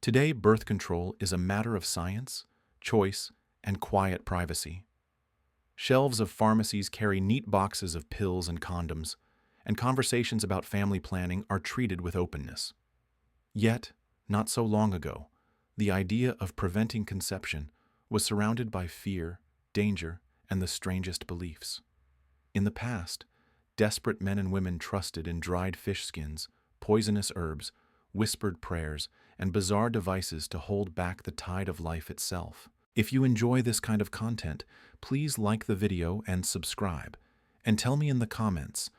Today, birth control is a matter of science, choice, and quiet privacy. Shelves of pharmacies carry neat boxes of pills and condoms, and conversations about family planning are treated with openness. Yet, not so long ago, the idea of preventing conception was surrounded by fear, danger, and the strangest beliefs. In the past, desperate men and women trusted in dried fish skins, poisonous herbs, whispered prayers, and bizarre devices to hold back the tide of life itself. If you enjoy this kind of content, please like the video and subscribe. And tell me in the comments,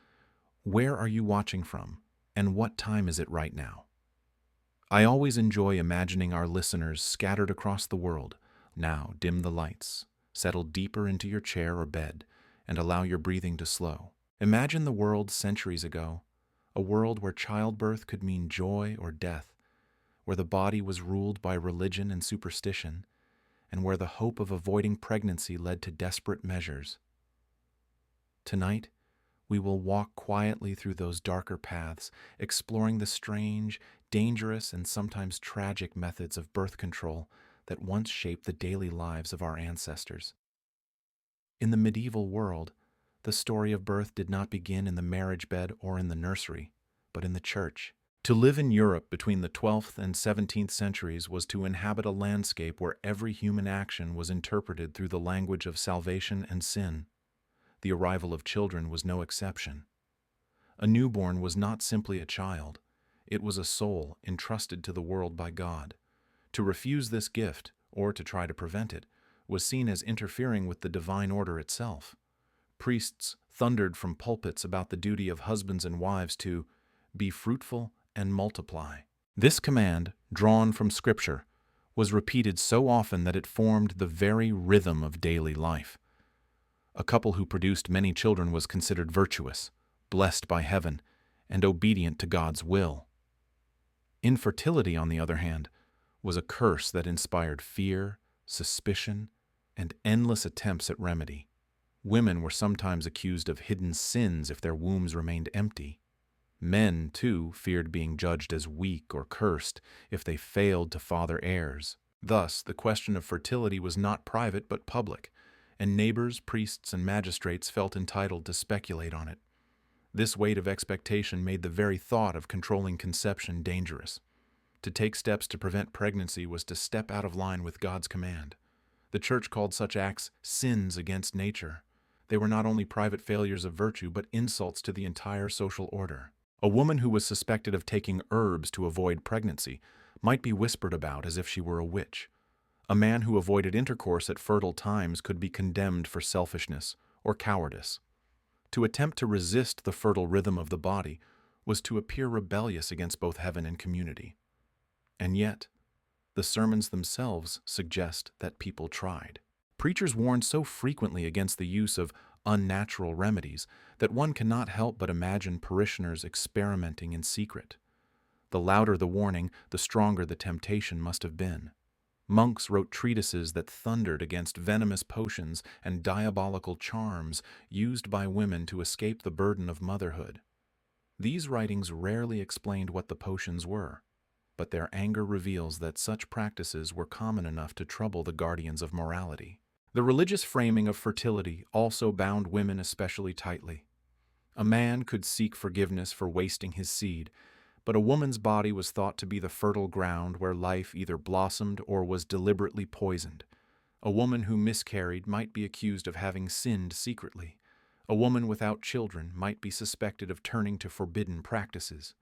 where are you watching from, and what time is it right now? I always enjoy imagining our listeners scattered across the world. Now, dim the lights, settle deeper into your chair or bed, and allow your breathing to slow. Imagine the world centuries ago, a world where childbirth could mean joy or death, where the body was ruled by religion and superstition, and where the hope of avoiding pregnancy led to desperate measures. Tonight, we will walk quietly through those darker paths, exploring the strange, dangerous, and sometimes tragic methods of birth control that once shaped the daily lives of our ancestors. In the medieval world, the story of birth did not begin in the marriage bed or in the nursery, but in the church. To live in Europe between the 12th and 17th centuries was to inhabit a landscape where every human action was interpreted through the language of salvation and sin. The arrival of children was no exception. A newborn was not simply a child, it was a soul entrusted to the world by God. To refuse this gift, or to try to prevent it, was seen as interfering with the divine order itself. Priests thundered from pulpits about the duty of husbands and wives to be fruitful and multiply. This command, drawn from Scripture, was repeated so often that it formed the very rhythm of daily life. A couple who produced many children was considered virtuous, blessed by heaven, and obedient to God's will. Infertility, on the other hand, was a curse that inspired fear, suspicion, and endless attempts at remedy. Women were sometimes accused of hidden sins if their wombs remained empty. Men, too, feared being judged as weak or cursed if they failed to father heirs. Thus, the question of fertility was not private but public, and neighbors, priests, and magistrates felt entitled to speculate on it. This weight of expectation made the very thought of controlling conception dangerous. To take steps to prevent pregnancy was to step out of line with God's command. The Church called such acts sins against nature. They were not only private failures of virtue, but insults to the entire social order. A woman who was suspected of taking herbs to avoid pregnancy might be whispered about as if she were a witch. A man who avoided intercourse at fertile times could be condemned for selfishness or cowardice. To attempt to resist the fertile rhythm of the body was to appear rebellious against both heaven and community. And yet, the sermons themselves suggest that people tried. Preachers warned so frequently against the use of unnatural remedies that one cannot help but imagine parishioners experimenting in secret. The louder the warning, the stronger the temptation must have been. Monks wrote treatises that thundered against venomous potions and diabolical charms used by women to escape the burden of motherhood. These writings rarely explained what the potions were, but their anger reveals that such practices were common enough to trouble the guardians of morality. The religious framing of fertility also bound women especially tightly. A man could seek forgiveness for wasting his seed, but a woman's body was thought to be the fertile ground where life either blossomed or was deliberately poisoned. A woman who miscarried might be accused of having sinned secretly. A woman without children might be suspected of turning to forbidden practices.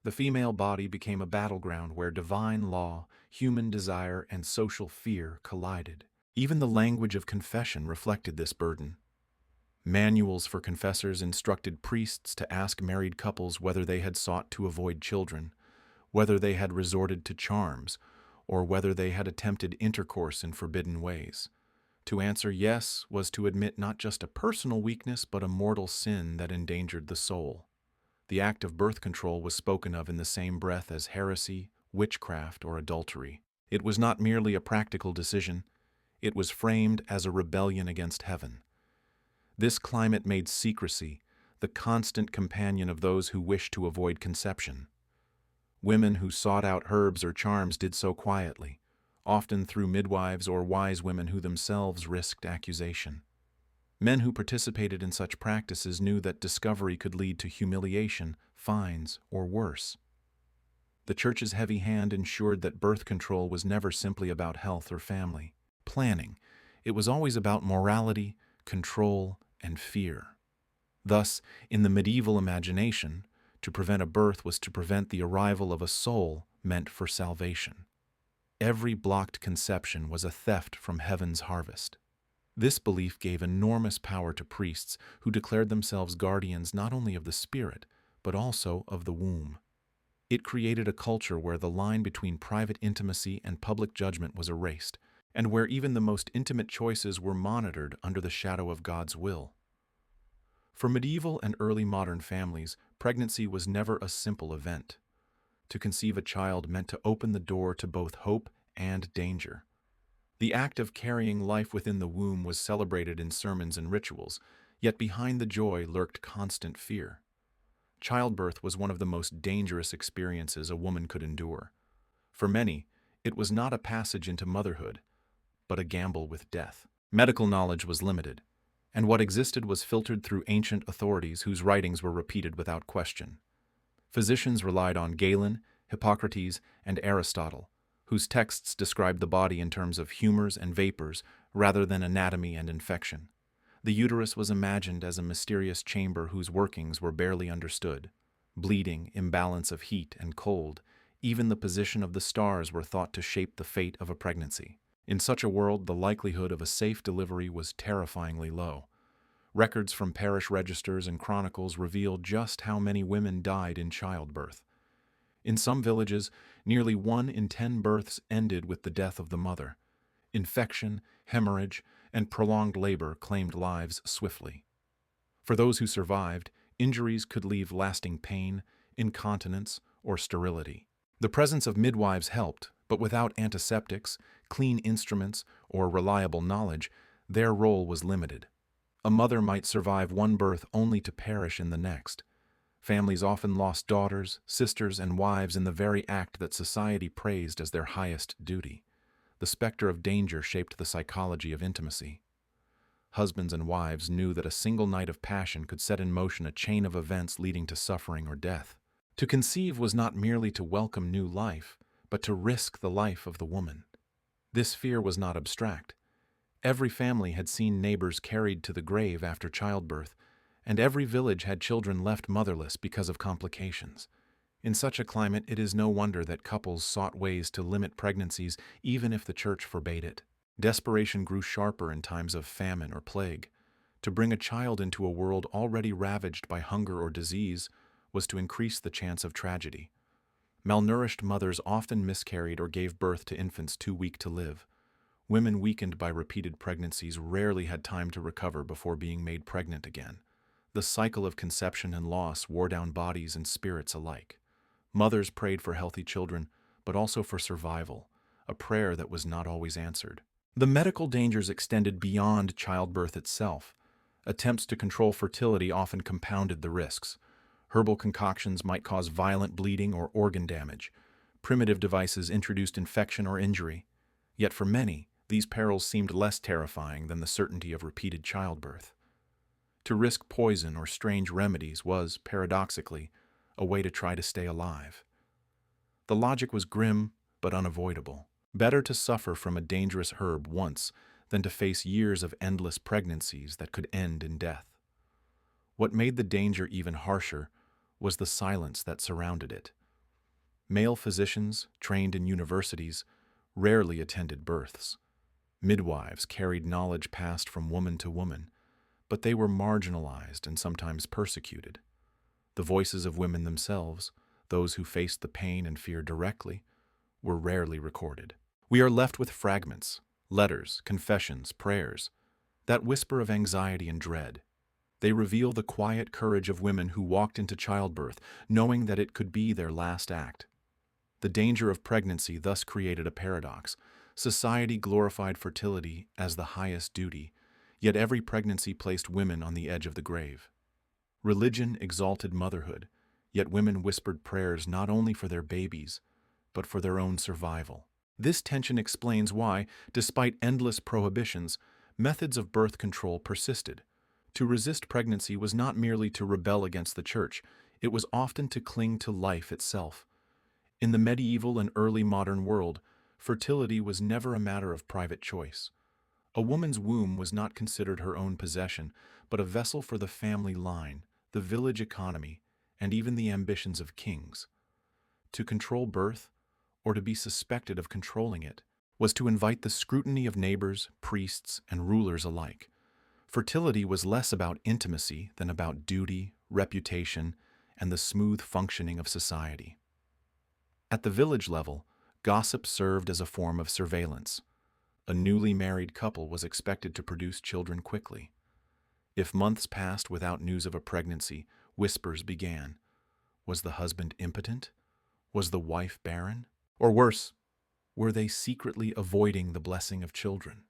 The female body became a battleground where divine law, human desire, and social fear collided. Even the language of confession reflected this burden. Manuals for confessors instructed priests to ask married couples whether they had sought to avoid children, whether they had resorted to charms, or whether they had attempted intercourse in forbidden ways. To answer yes was to admit not just a personal weakness but a mortal sin that endangered the soul. The act of birth control was spoken of in the same breath as heresy, witchcraft, or adultery. It was not merely a practical decision. It was framed as a rebellion against heaven. This climate made secrecy the constant companion of those who wished to avoid conception. Women who sought out herbs or charms did so quietly, often through midwives or wise women who themselves risked accusation. Men who participated in such practices knew that discovery could lead to humiliation, fines, or worse. The Church's heavy hand ensured that birth control was never simply about health or family planning. It was always about morality, control, and fear. Thus, in the medieval imagination, to prevent a birth was to prevent the arrival of a soul meant for salvation. Every blocked conception was a theft from heaven's harvest. This belief gave enormous power to priests who declared themselves guardians not only of the spirit, but also of the womb. It created a culture where the line between private intimacy and public judgment was erased, and where even the most intimate choices were monitored under the shadow of God's will. For medieval and early modern families, pregnancy was never a simple event. To conceive a child meant to open the door to both hope and danger. The act of carrying life within the womb was celebrated in sermons and rituals, yet behind the joy lurked constant fear. Childbirth was one of the most dangerous experiences a woman could endure. For many, it was not a passage into motherhood, but a gamble with death. Medical knowledge was limited, and what existed was filtered through ancient authorities whose writings were repeated without question. Physicians relied on Galen, Hippocrates, and Aristotle, whose texts described the body in terms of humors and vapors rather than anatomy and infection. The uterus was imagined as a mysterious chamber whose workings were barely understood. Bleeding, imbalance of heat and cold, even the position of the stars were thought to shape the fate of a pregnancy. In such a world, the likelihood of a safe delivery was terrifyingly low. Records from parish registers and chronicles reveal just how many women died in childbirth. In some villages, nearly 1 in 10 births ended with the death of the mother. Infection, hemorrhage, and prolonged labor claimed lives swiftly. For those who survived, injuries could leave lasting pain, incontinence, or sterility. The presence of midwives helped, but without antiseptics, clean instruments, or reliable knowledge, their role was limited. A mother might survive one birth only to perish in the next. Families often lost daughters, sisters, and wives in the very act that society praised as their highest duty. The specter of danger shaped the psychology of intimacy. Husbands and wives knew that a single night of passion could set in motion a chain of events leading to suffering or death. To conceive was not merely to welcome new life, but to risk the life of the woman. This fear was not abstract. Every family had seen neighbors carried to the grave after childbirth, and every village had children left motherless because of complications. In such a climate, it is no wonder that couples sought ways to limit pregnancies even if the church forbade it. Desperation grew sharper in times of famine or plague. To bring a child into a world already ravaged by hunger or disease was to increase the chance of tragedy. Malnourished mothers often miscarried or gave birth to infants too weak to live. Women weakened by repeated pregnancies rarely had time to recover before being made pregnant again. The cycle of conception and loss wore down bodies and spirits alike. Mothers prayed for healthy children, but also for survival, a prayer that was not always answered. The medical dangers extended beyond childbirth itself. Attempts to control fertility often compounded the risks. Herbal concoctions might cause violent bleeding or organ damage. Primitive devices introduced infection or injury. Yet for many, these perils seemed less terrifying than the certainty of repeated childbirth. To risk poison or strange remedies was, paradoxically, a way to try to stay alive. The logic was grim but unavoidable. Better to suffer from a dangerous herb once than to face years of endless pregnancies that could end in death. What made the danger even harsher was the silence that surrounded it. Male physicians, trained in universities, rarely attended births. Midwives carried knowledge passed from woman to woman, but they were marginalized and sometimes persecuted. The voices of women themselves, those who faced the pain and fear directly, were rarely recorded. We are left with fragments, letters, confessions, prayers, that whisper of anxiety and dread. They reveal the quiet courage of women who walked into childbirth, knowing that it could be their last act. The danger of pregnancy thus created a paradox. Society glorified fertility as the highest duty, yet every pregnancy placed women on the edge of the grave. Religion exalted motherhood, Yet women whispered prayers not only for their babies, but for their own survival. This tension explains why, despite endless prohibitions, methods of birth control persisted. To resist pregnancy was not merely to rebel against the church, it was often to cling to life itself. In the medieval and early modern world, fertility was never a matter of private choice. A woman's womb was not considered her own possession, but a vessel for the family line, the village economy, and even the ambitions of kings. To control birth, or to be suspected of controlling it, was to invite the scrutiny of neighbors, priests, and rulers alike. Fertility was less about intimacy than about duty, reputation, and the smooth functioning of society. At the village level, gossip served as a form of surveillance. A newly married couple was expected to produce children quickly. If months passed without news of a pregnancy, whispers began. Was the husband impotent? Was the wife barren? Or worse, were they secretly avoiding the blessing of children?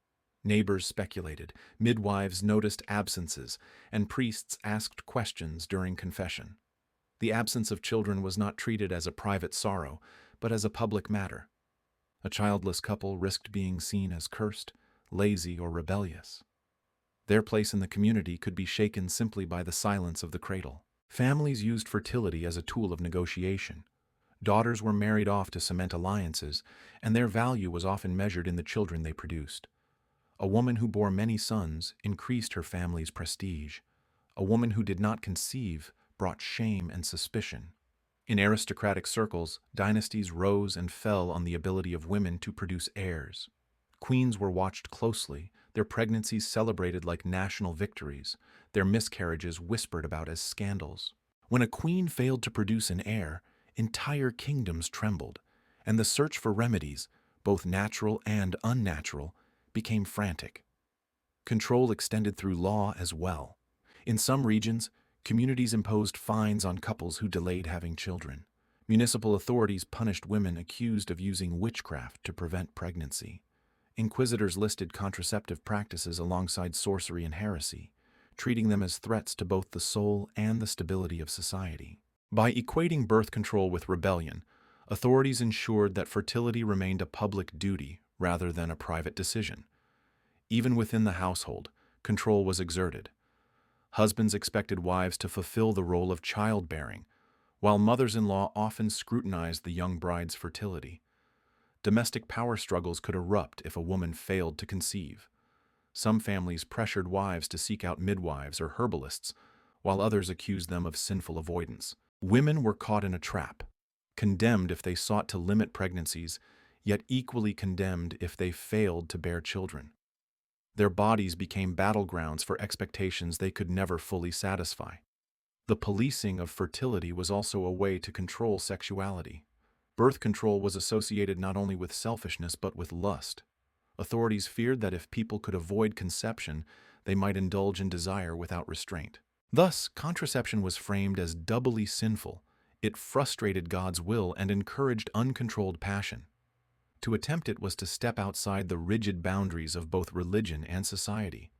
Neighbors speculated, midwives noticed absences, and priests asked questions during confession. The absence of children was not treated as a private sorrow, but as a public matter. A childless couple risked being seen as cursed, lazy, or rebellious. Their place in the community could be shaken simply by the silence of the cradle. Families used fertility as a tool of negotiation. Daughters were married off to cement alliances, and their value was often measured in the children they produced. A woman who bore many sons increased her family's prestige. A woman who did not conceive brought shame and suspicion. In aristocratic circles, dynasties rose and fell on the ability of women to produce heirs. Queens were watched closely, their pregnancies celebrated like national victories, their miscarriages whispered about as scandals. When a queen failed to produce an heir, entire kingdoms trembled, and the search for remedies, both natural and unnatural, became frantic. Control extended through law as well. In some regions, communities imposed fines on couples who delayed having children. Municipal authorities punished women accused of using witchcraft to prevent pregnancy. Inquisitors listed contraceptive practices alongside sorcery and heresy, treating them as threats to both the soul and the stability of society. By equating birth control with rebellion, authorities ensured that fertility remained a public duty rather than a private decision. Even within the household, control was exerted. Husbands expected wives to fulfill the role of childbearing, while mothers-in-law often scrutinized the young bride's fertility. Domestic power struggles could erupt if a woman failed to conceive. Some families pressured wives to seek out midwives or herbalists, while others accused them of sinful avoidance. Women were caught in a trap, condemned if they sought to limit pregnancies, yet equally condemned if they failed to bear children. Their bodies became battlegrounds for expectations they could never fully satisfy. The policing of fertility was also a way to control sexuality. Birth control was associated not only with selfishness but with lust. Authorities feared that if people could avoid conception, they might indulge in desire without restraint. Thus, contraception was framed as doubly sinful. It frustrated God's will and encouraged uncontrolled passion. To attempt it was to step outside the rigid boundaries of both religion and society.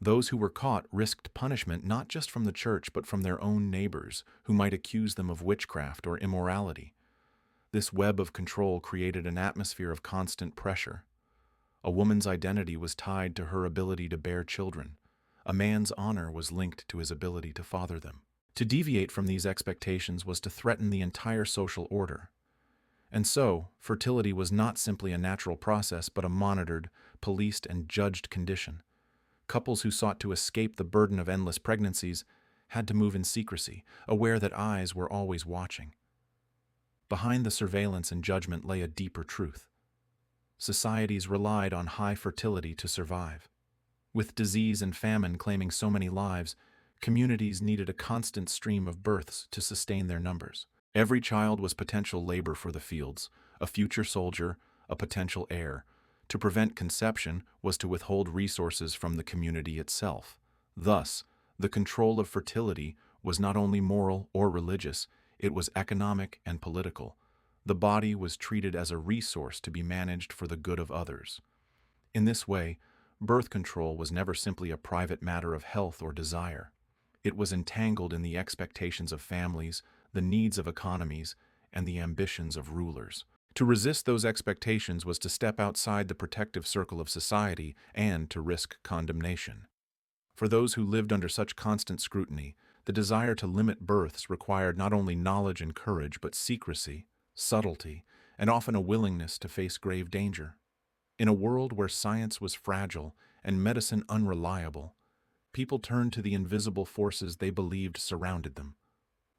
Those who were caught risked punishment not just from the church but from their own neighbors, who might accuse them of witchcraft or immorality. This web of control created an atmosphere of constant pressure. A woman's identity was tied to her ability to bear children. A man's honor was linked to his ability to father them. To deviate from these expectations was to threaten the entire social order. And so, fertility was not simply a natural process but a monitored, policed, and judged condition. Couples who sought to escape the burden of endless pregnancies had to move in secrecy, aware that eyes were always watching. Behind the surveillance and judgment lay a deeper truth. Societies relied on high fertility to survive. With disease and famine claiming so many lives, communities needed a constant stream of births to sustain their numbers. Every child was potential labor for the fields, a future soldier, a potential heir. To prevent conception was to withhold resources from the community itself. Thus, the control of fertility was not only moral or religious, it was economic and political. The body was treated as a resource to be managed for the good of others. In this way, birth control was never simply a private matter of health or desire. It was entangled in the expectations of families, the needs of economies, and the ambitions of rulers. To resist those expectations was to step outside the protective circle of society and to risk condemnation. For those who lived under such constant scrutiny, the desire to limit births required not only knowledge and courage, but secrecy, subtlety, and often a willingness to face grave danger. In a world where science was fragile and medicine unreliable, people turned to the invisible forces they believed surrounded them.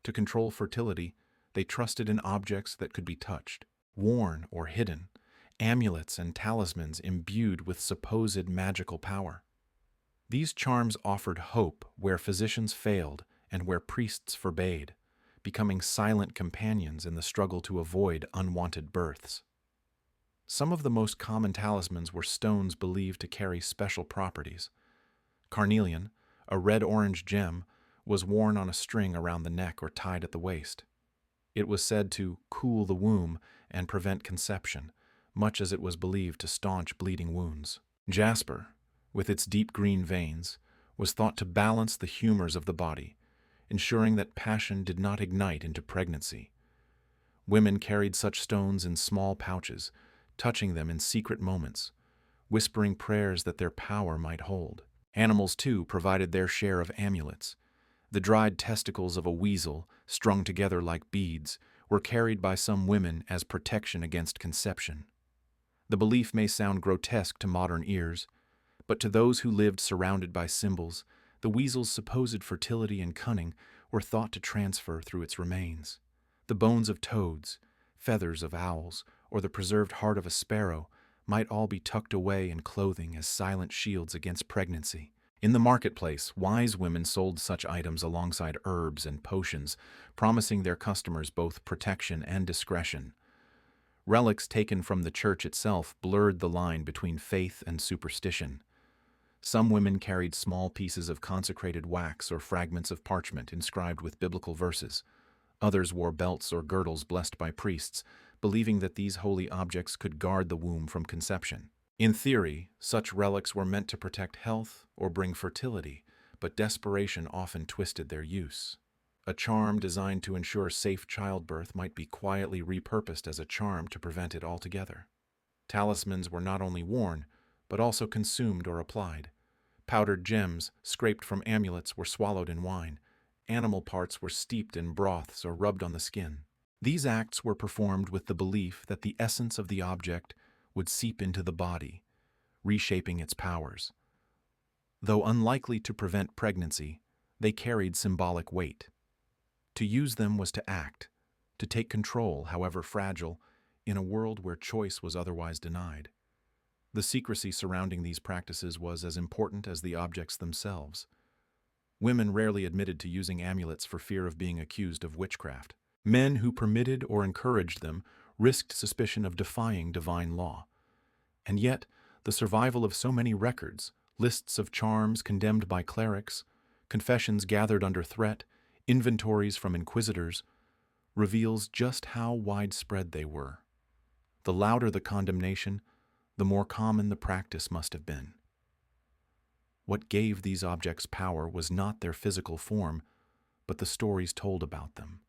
To control fertility, they trusted in objects that could be touched, worn, or hidden, amulets and talismans imbued with supposed magical power. These charms offered hope where physicians failed and where priests forbade, becoming silent companions in the struggle to avoid unwanted births. Some of the most common talismans were stones believed to carry special properties. Carnelian, a red-orange gem, was worn on a string around the neck or tied at the waist. It was said to cool the womb and prevent conception, much as it was believed to staunch bleeding wounds. Jasper, with its deep green veins, was thought to balance the humors of the body, ensuring that passion did not ignite into pregnancy. Women carried such stones in small pouches, touching them in secret moments, whispering prayers that their power might hold. Animals, too, provided their share of amulets. The dried testicles of a weasel, strung together like beads, were carried by some women as protection against conception. The belief may sound grotesque to modern ears, but to those who lived surrounded by symbols, the weasel's supposed fertility and cunning were thought to transfer through its remains. The bones of toads, feathers of owls, or the preserved heart of a sparrow might all be tucked away in clothing as silent shields against pregnancy. In the marketplace, wise women sold such items alongside herbs and potions, promising their customers both protection and discretion. Relics taken from the church itself blurred the line between faith and superstition. Some women carried small pieces of consecrated wax or fragments of parchment inscribed with biblical verses. Others wore belts or girdles blessed by priests, believing that these holy objects could guard the womb from conception. In theory, such relics were meant to protect health or bring fertility, but desperation often twisted their use. A charm designed to ensure safe childbirth might be quietly repurposed as a charm to prevent it altogether. Talismans were not only worn, but also consumed or applied. Powdered gems, scraped from amulets, were swallowed in wine. Animal parts were steeped in broths or rubbed on the skin. These acts were performed with the belief that the essence of the object would seep into the body, reshaping its powers. Though unlikely to prevent pregnancy, they carried symbolic weight. To use them was to act, to take control, however fragile, in a world where choice was otherwise denied. The secrecy surrounding these practices was as important as the objects themselves. Women rarely admitted to using amulets for fear of being accused of witchcraft. Men who permitted or encouraged them risked suspicion of defying divine law. And yet, the survival of so many records, lists of charms condemned by clerics, confessions gathered under threat, inventories from inquisitors, reveals just how widespread they were. The louder the condemnation, the more common the practice must have been. What gave these objects power was not their physical form, but the stories told about them.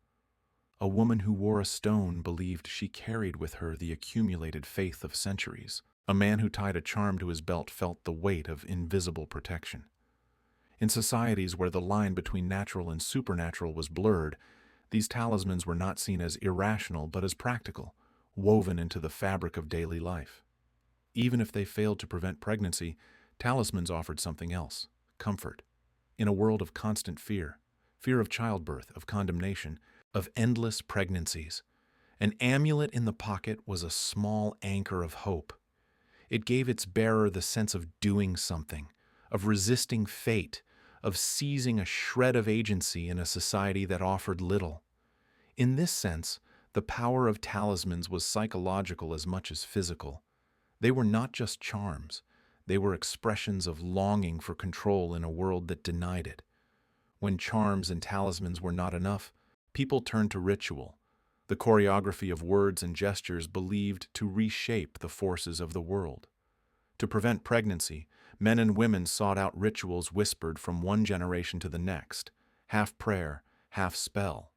A woman who wore a stone believed she carried with her the accumulated faith of centuries. A man who tied a charm to his belt felt the weight of invisible protection. In societies where the line between natural and supernatural was blurred, these talismans were not seen as irrational but as practical, woven into the fabric of daily life. Even if they failed to prevent pregnancy, talismans offered something else: comfort. In a world of constant fear of childbirth, of condemnation, of endless pregnancies, an amulet in the pocket was a small anchor of hope. It gave its bearer the sense of doing something, of resisting fate, of seizing a shred of agency in a society that offered little. In this sense, the power of talismans was psychological as much as physical. They were not just charms. They were expressions of longing for control in a world that denied it. When charms and talismans were not enough, people turned to ritual, the choreography of words and gestures believed to reshape the forces of the world. To prevent pregnancy, men and women sought out rituals whispered from one generation to the next, half prayer, half spell.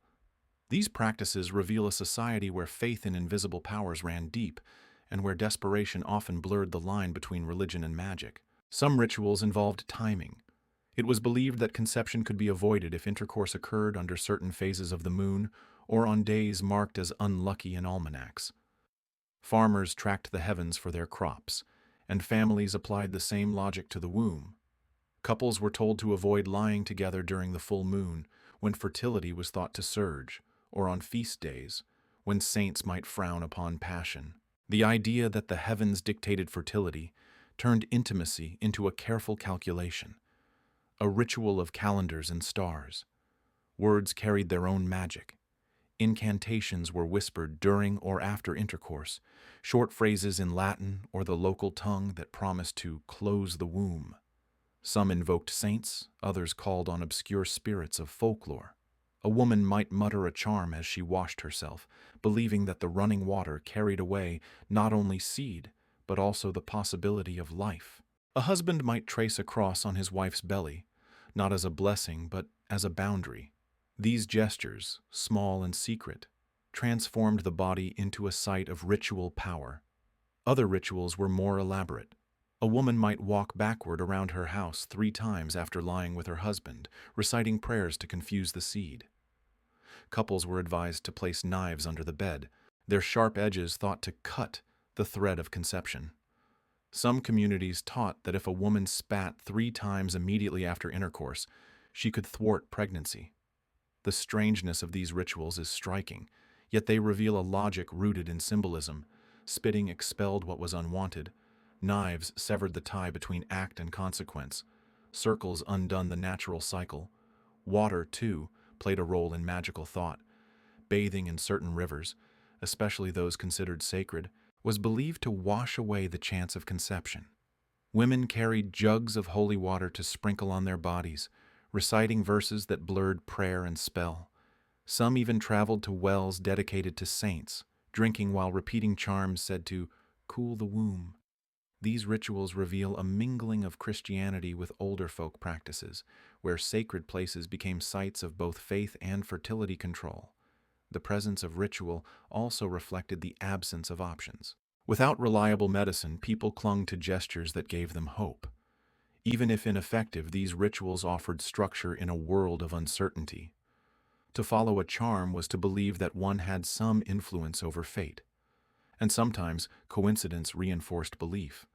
These practices reveal a society where faith in invisible powers ran deep, and where desperation often blurred the line between religion and magic. Some rituals involved timing. It was believed that conception could be avoided if intercourse occurred under certain phases of the moon or on days marked as unlucky in almanacs. Farmers tracked the heavens for their crops, and families applied the same logic to the womb. Couples were told to avoid lying together during the full moon, when fertility was thought to surge, or on feast days, when saints might frown upon passion. The idea that the heavens dictated fertility turned intimacy into a careful calculation, a ritual of calendars and stars. Words carried their own magic. Incantations were whispered during or after intercourse, short phrases in Latin or the local tongue that promised to close the womb. Some invoked saints, others called on obscure spirits of folklore. A woman might mutter a charm as she washed herself, believing that the running water carried away not only seed, but also the possibility of life. A husband might trace a cross on his wife's belly, not as a blessing, but as a boundary. These gestures, small and secret, transformed the body into a site of ritual power. Other rituals were more elaborate. A woman might walk backward around her house 3 times after lying with her husband, reciting prayers to confuse the seed. Couples were advised to place knives under the bed, their sharp edges thought to cut the thread of conception. Some communities taught that if a woman spat 3 times immediately after intercourse, she could thwart pregnancy. The strangeness of these rituals is striking, yet they reveal a logic rooted in symbolism. Spitting expelled what was unwanted. Knives severed the tie between act and consequence. Circles undone the natural cycle. Water, too, played a role in magical thought. Bathing in certain rivers, especially those considered sacred, was believed to wash away the chance of conception. Women carried jugs of holy water to sprinkle on their bodies, reciting verses that blurred prayer and spell. Some even traveled to wells dedicated to saints, drinking while repeating charms said to cool the womb. These rituals reveal a mingling of Christianity with older folk practices, where sacred places became sites of both faith and fertility control. The presence of ritual also reflected the absence of options. Without reliable medicine, people clung to gestures that gave them hope. Even if ineffective, these rituals offered structure in a world of uncertainty. To follow a charm was to believe that one had some influence over fate. And sometimes coincidence reinforced belief.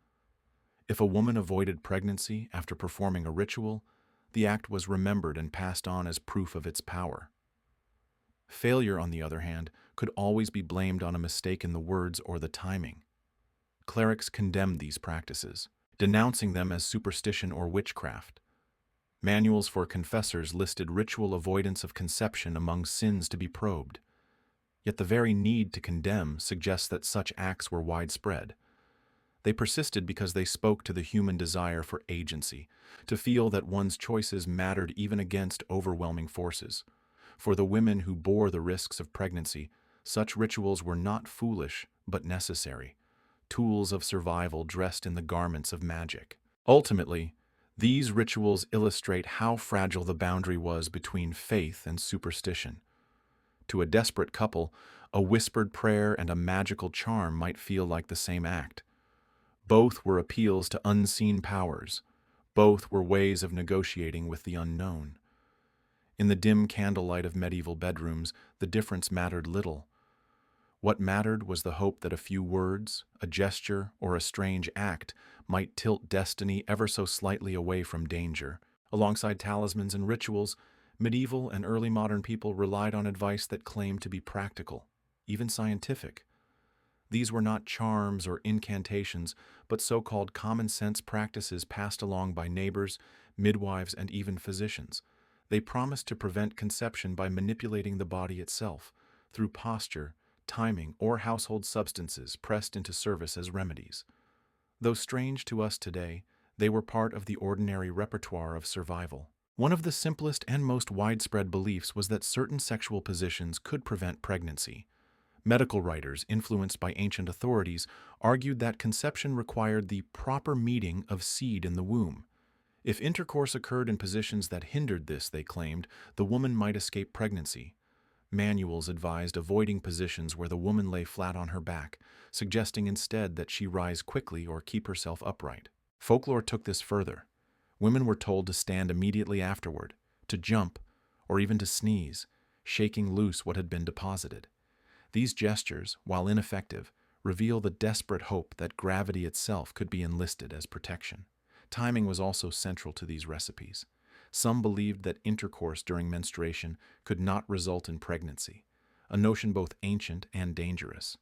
If a woman avoided pregnancy after performing a ritual, the act was remembered and passed on as proof of its power. Failure, on the other hand, could always be blamed on a mistake in the words or the timing. Clerics condemned these practices, denouncing them as superstition or witchcraft. Manuals for confessors listed ritual avoidance of conception among sins to be probed. Yet the very need to condemn suggests that such acts were widespread. They persisted because they spoke to the human desire for agency, to feel that one's choices mattered even against overwhelming forces. For the women who bore the risks of pregnancy, such rituals were not foolish but necessary, tools of survival dressed in the garments of magic. Ultimately, these rituals illustrate how fragile the boundary was between faith and superstition. To a desperate couple, a whispered prayer and a magical charm might feel like the same act. Both were appeals to unseen powers. Both were ways of negotiating with the unknown. In the dim candlelight of medieval bedrooms, the difference mattered little. What mattered was the hope that a few words, a gesture, or a strange act might tilt destiny ever so slightly away from danger. Alongside talismans and rituals, medieval and early modern people relied on advice that claimed to be practical, even scientific. These were not charms or incantations, but so-called common-sense practices passed along by neighbors, midwives, and even physicians. They promised to prevent conception by manipulating the body itself, through posture, timing, or household substances pressed into service as remedies. Though strange to us today, they were part of the ordinary repertoire of survival. One of the simplest and most widespread beliefs was that certain sexual positions could prevent pregnancy. Medical writers, influenced by ancient authorities, argued that conception required the proper meeting of seed in the womb. If intercourse occurred in positions that hindered this, they claimed, the woman might escape pregnancy. Manuals advised avoiding positions where the woman lay flat on her back, suggesting instead that she rise quickly or keep herself upright. Folklore took this further. Women were told to stand immediately afterward, to jump, or even to sneeze, shaking loose what had been deposited. These gestures, while ineffective, reveal the desperate hope that gravity itself could be enlisted as protection. Timing was also central to these recipes. Some believed that intercourse during menstruation could not result in pregnancy, a notion both ancient and dangerous.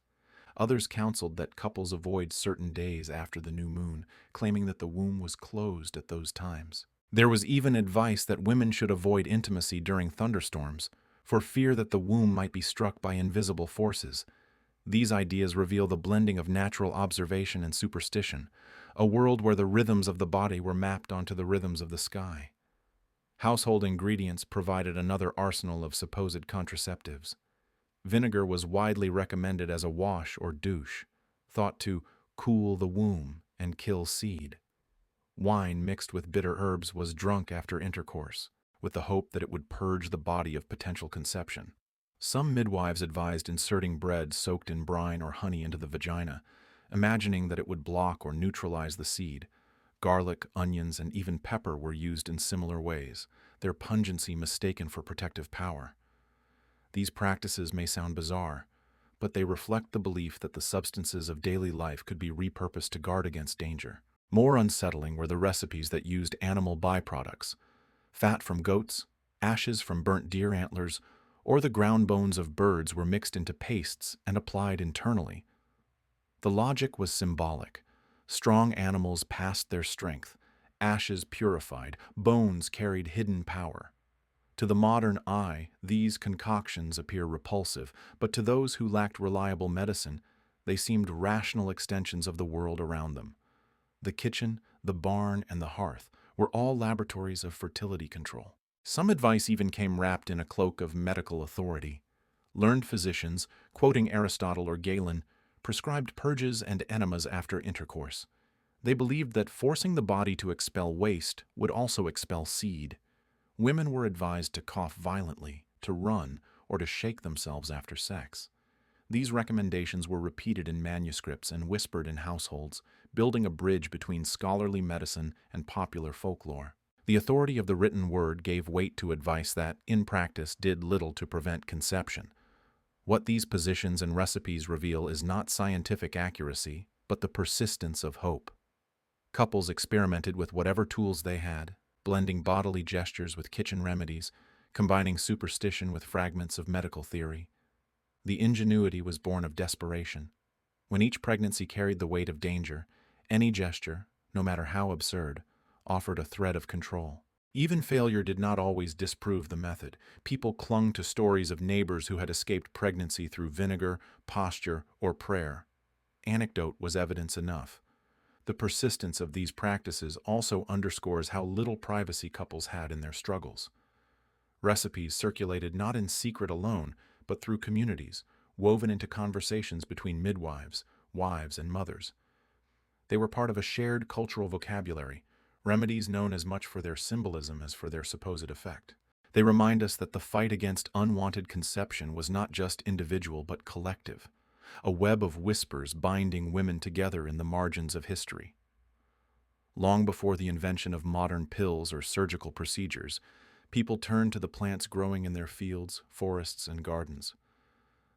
Others counseled that couples avoid certain days after the new moon, claiming that the womb was closed at those times. There was even advice that women should avoid intimacy during thunderstorms, for fear that the womb might be struck by invisible forces. These ideas reveal the blending of natural observation and superstition, a world where the rhythms of the body were mapped onto the rhythms of the sky. Household ingredients provided another arsenal of supposed contraceptives. Vinegar was widely recommended as a wash or douche, thought to cool the womb and kill seed. Wine mixed with bitter herbs was drunk after intercourse, with the hope that it would purge the body of potential conception. Some midwives advised inserting bread soaked in brine or honey into the vagina, imagining that it would block or neutralize the seed. Garlic, onions, and even pepper were used in similar ways, their pungency mistaken for protective power. These practices may sound bizarre, but they reflect the belief that the substances of daily life could be repurposed to guard against danger. More unsettling were the recipes that used animal byproducts: fat from goats, ashes from burnt deer antlers, or the ground bones of birds were mixed into pastes and applied internally. The logic was symbolic. Strong animals passed their strength, ashes purified, bones carried hidden power. To the modern eye, these concoctions appear repulsive, but to those who lacked reliable medicine, they seemed rational extensions of the world around them. The kitchen, the barn, and the hearth were all laboratories of fertility control. Some advice even came wrapped in a cloak of medical authority. Learned physicians, quoting Aristotle or Galen, prescribed purges and enemas after intercourse. They believed that forcing the body to expel waste would also expel seed. Women were advised to cough violently, to run, or to shake themselves after sex. These recommendations were repeated in manuscripts and whispered in households, building a bridge between scholarly medicine and popular folklore. The authority of the written word gave weight to advice that, in practice, did little to prevent conception. What these positions and recipes reveal is not scientific accuracy, but the persistence of hope. Couples experimented with whatever tools they had, blending bodily gestures with kitchen remedies, combining superstition with fragments of medical theory. The ingenuity was born of desperation. When each pregnancy carried the weight of danger, any gesture, no matter how absurd, offered a thread of control. Even failure did not always disprove the method. People clung to stories of neighbors who had escaped pregnancy through vinegar, posture, or prayer. Anecdote was evidence enough. The persistence of these practices also underscores how little privacy couples had in their struggles. Recipes circulated not in secret alone, but through communities, woven into conversations between midwives, wives, and mothers. They were part of a shared cultural vocabulary, remedies known as much for their symbolism as for their supposed effect. They remind us that the fight against unwanted conception was not just individual but collective, a web of whispers binding women together in the margins of history. Long before the invention of modern pills or surgical procedures, people turned to the plants growing in their fields, forests, and gardens.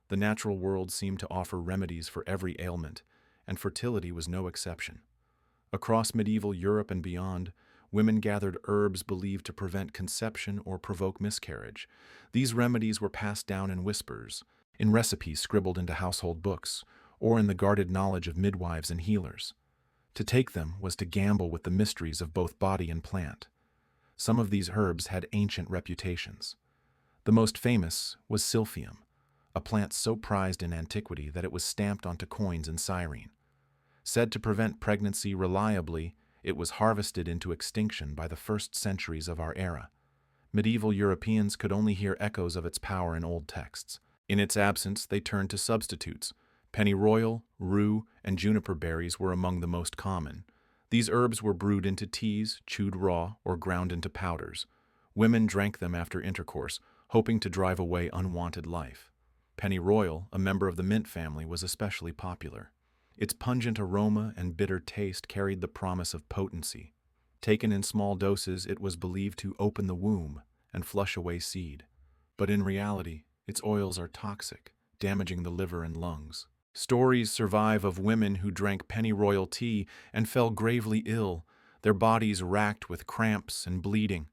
The natural world seemed to offer remedies for every ailment, and fertility was no exception. Across medieval Europe and beyond, women gathered herbs believed to prevent conception or provoke miscarriage. These remedies were passed down in whispers, in recipes scribbled into household books, or in the guarded knowledge of midwives and healers. To take them was to gamble with the mysteries of both body and plant. Some of these herbs had ancient reputations. The most famous was silphium, a plant so prized in antiquity that it was stamped onto coins in Cyrene. Said to prevent pregnancy reliably, it was harvested into extinction by the first centuries of our era. Medieval Europeans could only hear echoes of its power in old texts. In its absence, they turned to substitutes. Pennyroyal, rue, and juniper berries were among the most common. These herbs were brewed into teas, chewed raw, or ground into powders. Women drank them after intercourse, hoping to drive away unwanted life. Pennyroyal, a member of the mint family, was especially popular. Its pungent aroma and bitter taste carried the promise of potency. Taken in small doses, it was believed to open the womb and flush away seed. But in reality, its oils are toxic, damaging the liver and lungs. Stories survive of women who drank pennyroyal tea and fell gravely ill, their bodies racked with cramps and bleeding.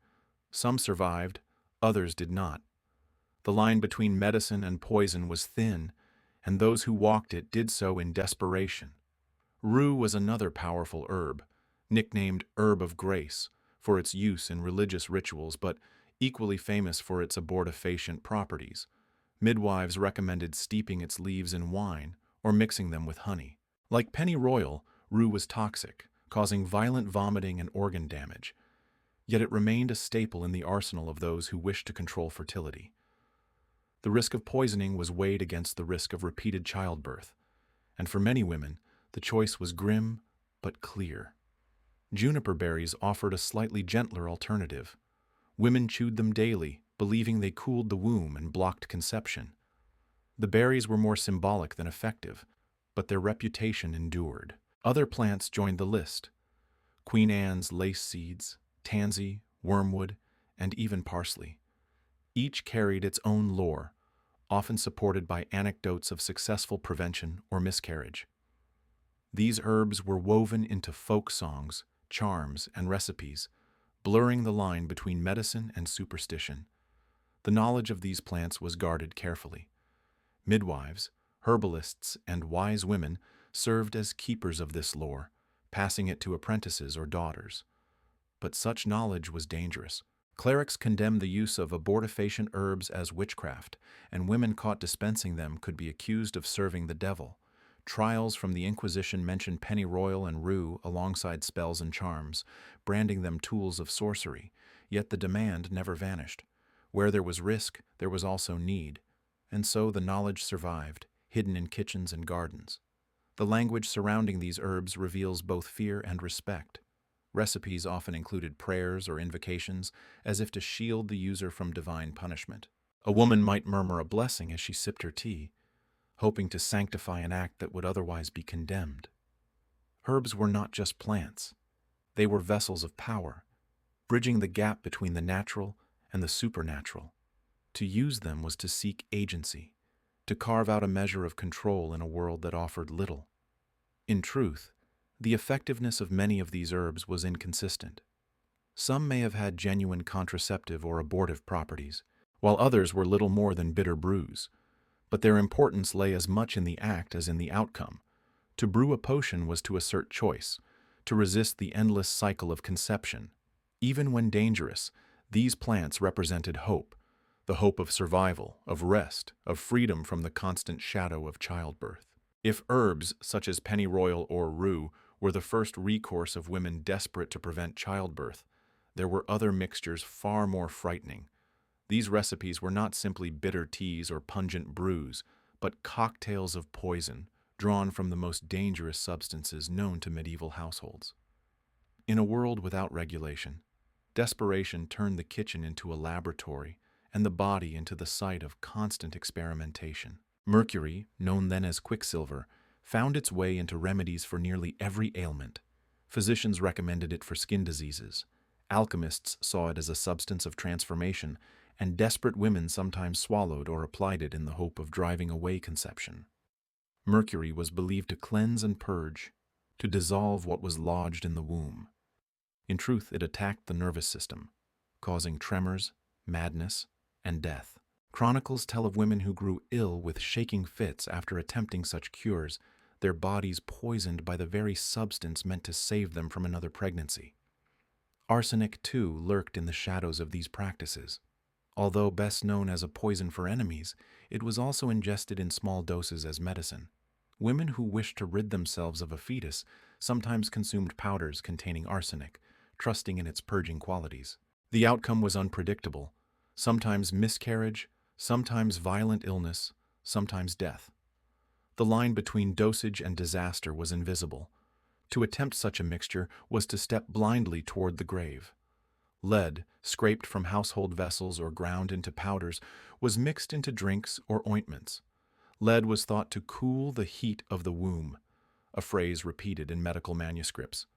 Some survived, others did not. The line between medicine and poison was thin, and those who walked it did so in desperation. Rue was another powerful herb, nicknamed Herb of Grace for its use in religious rituals, but equally famous for its abortifacient properties. Midwives recommended steeping its leaves in wine or mixing them with honey. Like pennyroyal, rue was toxic, causing violent vomiting and organ damage, yet it remained a staple in the arsenal of those who wished to control fertility. The risk of poisoning was weighed against the risk of repeated childbirth, and for many women, the choice was grim but clear. Juniper berries offered a slightly gentler alternative. Women chewed them daily, believing they cooled the womb and blocked conception. The berries were more symbolic than effective, but their reputation endured. Other plants joined the list: Queen Anne's lace seeds, tansy, wormwood, and even parsley. Each carried its own lore, often supported by anecdotes of successful prevention or miscarriage. These herbs were woven into folk songs, charms, and recipes, blurring the line between medicine and superstition. The knowledge of these plants was guarded carefully. Midwives, herbalists, and wise women served as keepers of this lore, passing it to apprentices or daughters. But such knowledge was dangerous. Clerics condemned the use of abortifacient herbs as witchcraft, and women caught dispensing them could be accused of serving the devil. Trials from the Inquisition mentioned pennyroyal and rue alongside spells and charms, branding them tools of sorcery, yet the demand never vanished. Where there was risk, there was also need, and so the knowledge survived, hidden in kitchens and gardens. The language surrounding these herbs reveals both fear and respect. Recipes often included prayers or invocations, as if to shield the user from divine punishment. A woman might murmur a blessing as she sipped her tea, hoping to sanctify an act that would otherwise be condemned. Herbs were not just plants. They were vessels of power, bridging the gap between the natural and the supernatural. To use them was to seek agency, to carve out a measure of control in a world that offered little. In truth, the effectiveness of many of these herbs was inconsistent. Some may have had genuine contraceptive or abortive properties, while others were little more than bitter brews. But their importance lay as much in the act as in the outcome. To brew a potion was to assert choice, to resist the endless cycle of conception. Even when dangerous, these plants represented hope, the hope of survival, of rest, of freedom from the constant shadow of childbirth. If herbs, such as pennyroyal or rue, were the first recourse of women desperate to prevent childbirth, there were other mixtures far more frightening. These recipes were not simply bitter teas or pungent brews, but cocktails of poison, drawn from the most dangerous substances known to medieval households. In a world without regulation, desperation turned the kitchen into a laboratory and the body into the site of constant experimentation. Mercury, known then as quicksilver, found its way into remedies for nearly every ailment. Physicians recommended it for skin diseases. Alchemists saw it as a substance of transformation, and desperate women sometimes swallowed or applied it in the hope of driving away conception. Mercury was believed to cleanse and purge, to dissolve what was lodged in the womb. In truth, it attacked the nervous system, causing tremors, madness, and death. Chronicles tell of women who grew ill with shaking fits after attempting such cures, their bodies poisoned by the very substance meant to save them from another pregnancy. Arsenic, too, lurked in the shadows of these practices. Although best known as a poison for enemies, it was also ingested in small doses as medicine. Women who wished to rid themselves of a fetus sometimes consumed powders containing arsenic, trusting in its purging qualities. The outcome was unpredictable, sometimes miscarriage, sometimes violent illness, sometimes death. The line between dosage and disaster was invisible. To attempt such a mixture was to step blindly toward the grave. Lead, scraped from household vessels or ground into powders, was mixed into drinks or ointments. Lead was thought to cool the heat of the womb, a phrase repeated in medical manuscripts.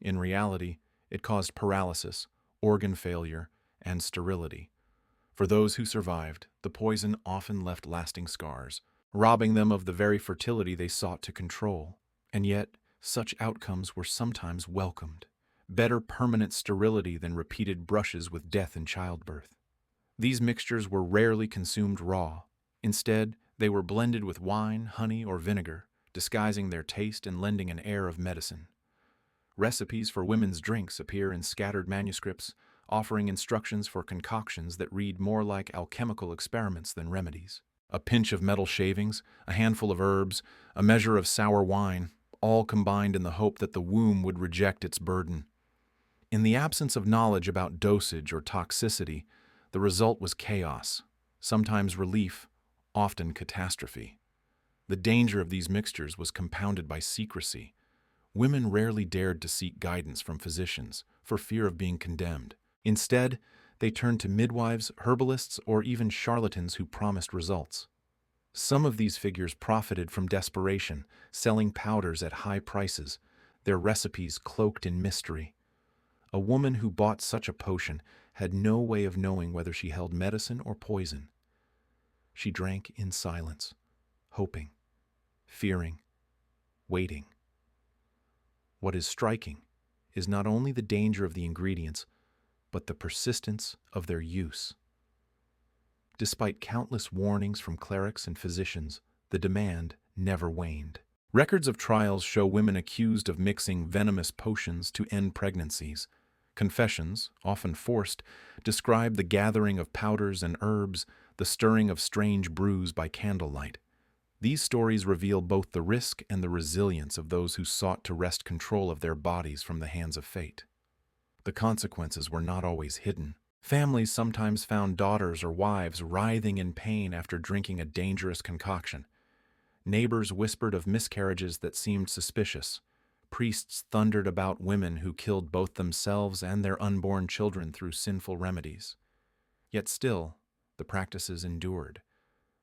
In reality, it caused paralysis, organ failure, and sterility. For those who survived, the poison often left lasting scars, robbing them of the very fertility they sought to control. And yet, such outcomes were sometimes welcomed. Better permanent sterility than repeated brushes with death in childbirth. These mixtures were rarely consumed raw. Instead, they were blended with wine, honey, or vinegar, disguising their taste and lending an air of medicine. Recipes for women's drinks appear in scattered manuscripts, offering instructions for concoctions that read more like alchemical experiments than remedies. A pinch of metal shavings, a handful of herbs, a measure of sour wine, all combined in the hope that the womb would reject its burden. In the absence of knowledge about dosage or toxicity, the result was chaos, sometimes relief, often catastrophe. The danger of these mixtures was compounded by secrecy. Women rarely dared to seek guidance from physicians for fear of being condemned. Instead, they turned to midwives, herbalists, or even charlatans who promised results. Some of these figures profited from desperation, selling powders at high prices, their recipes cloaked in mystery. A woman who bought such a potion had no way of knowing whether she held medicine or poison. She drank in silence, hoping, fearing, waiting. What is striking is not only the danger of the ingredients, but the persistence of their use. Despite countless warnings from clerics and physicians, the demand never waned. Records of trials show women accused of mixing venomous potions to end pregnancies. Confessions, often forced, describe the gathering of powders and herbs, the stirring of strange brews by candlelight. These stories reveal both the risk and the resilience of those who sought to wrest control of their bodies from the hands of fate. The consequences were not always hidden. Families sometimes found daughters or wives writhing in pain after drinking a dangerous concoction. Neighbors whispered of miscarriages that seemed suspicious. Priests thundered about women who killed both themselves and their unborn children through sinful remedies. Yet still, the practices endured.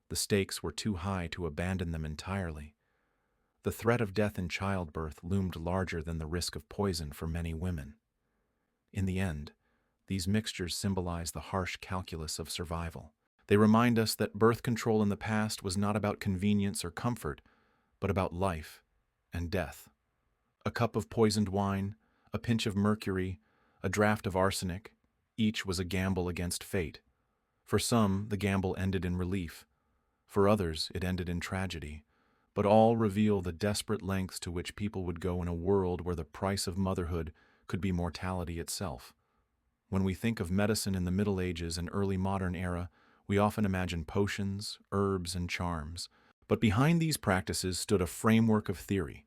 The stakes were too high to abandon them entirely. The threat of death in childbirth loomed larger than the risk of poison for many women. In the end, these mixtures symbolize the harsh calculus of survival. They remind us that birth control in the past was not about convenience or comfort, but about life and death. A cup of poisoned wine, a pinch of mercury, a draught of arsenic, each was a gamble against fate. For some, the gamble ended in relief. For others, it ended in tragedy. But all reveal the desperate lengths to which people would go in a world where the price of motherhood could be mortality itself. When we think of medicine in the Middle Ages and early modern era, we often imagine potions, herbs, and charms. But behind these practices stood a framework of theory,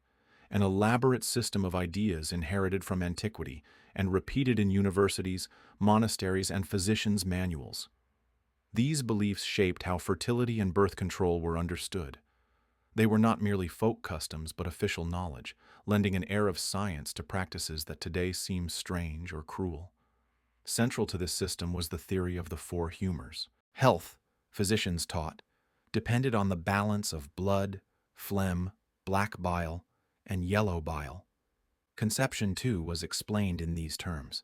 an elaborate system of ideas inherited from antiquity and repeated in universities, monasteries, and physicians' manuals. These beliefs shaped how fertility and birth control were understood. They were not merely folk customs but official knowledge, lending an air of science to practices that today seem strange or cruel. Central to this system was the theory of the four humors. Health, physicians taught, depended on the balance of blood, phlegm, black bile, and yellow bile. Conception, too, was explained in these terms.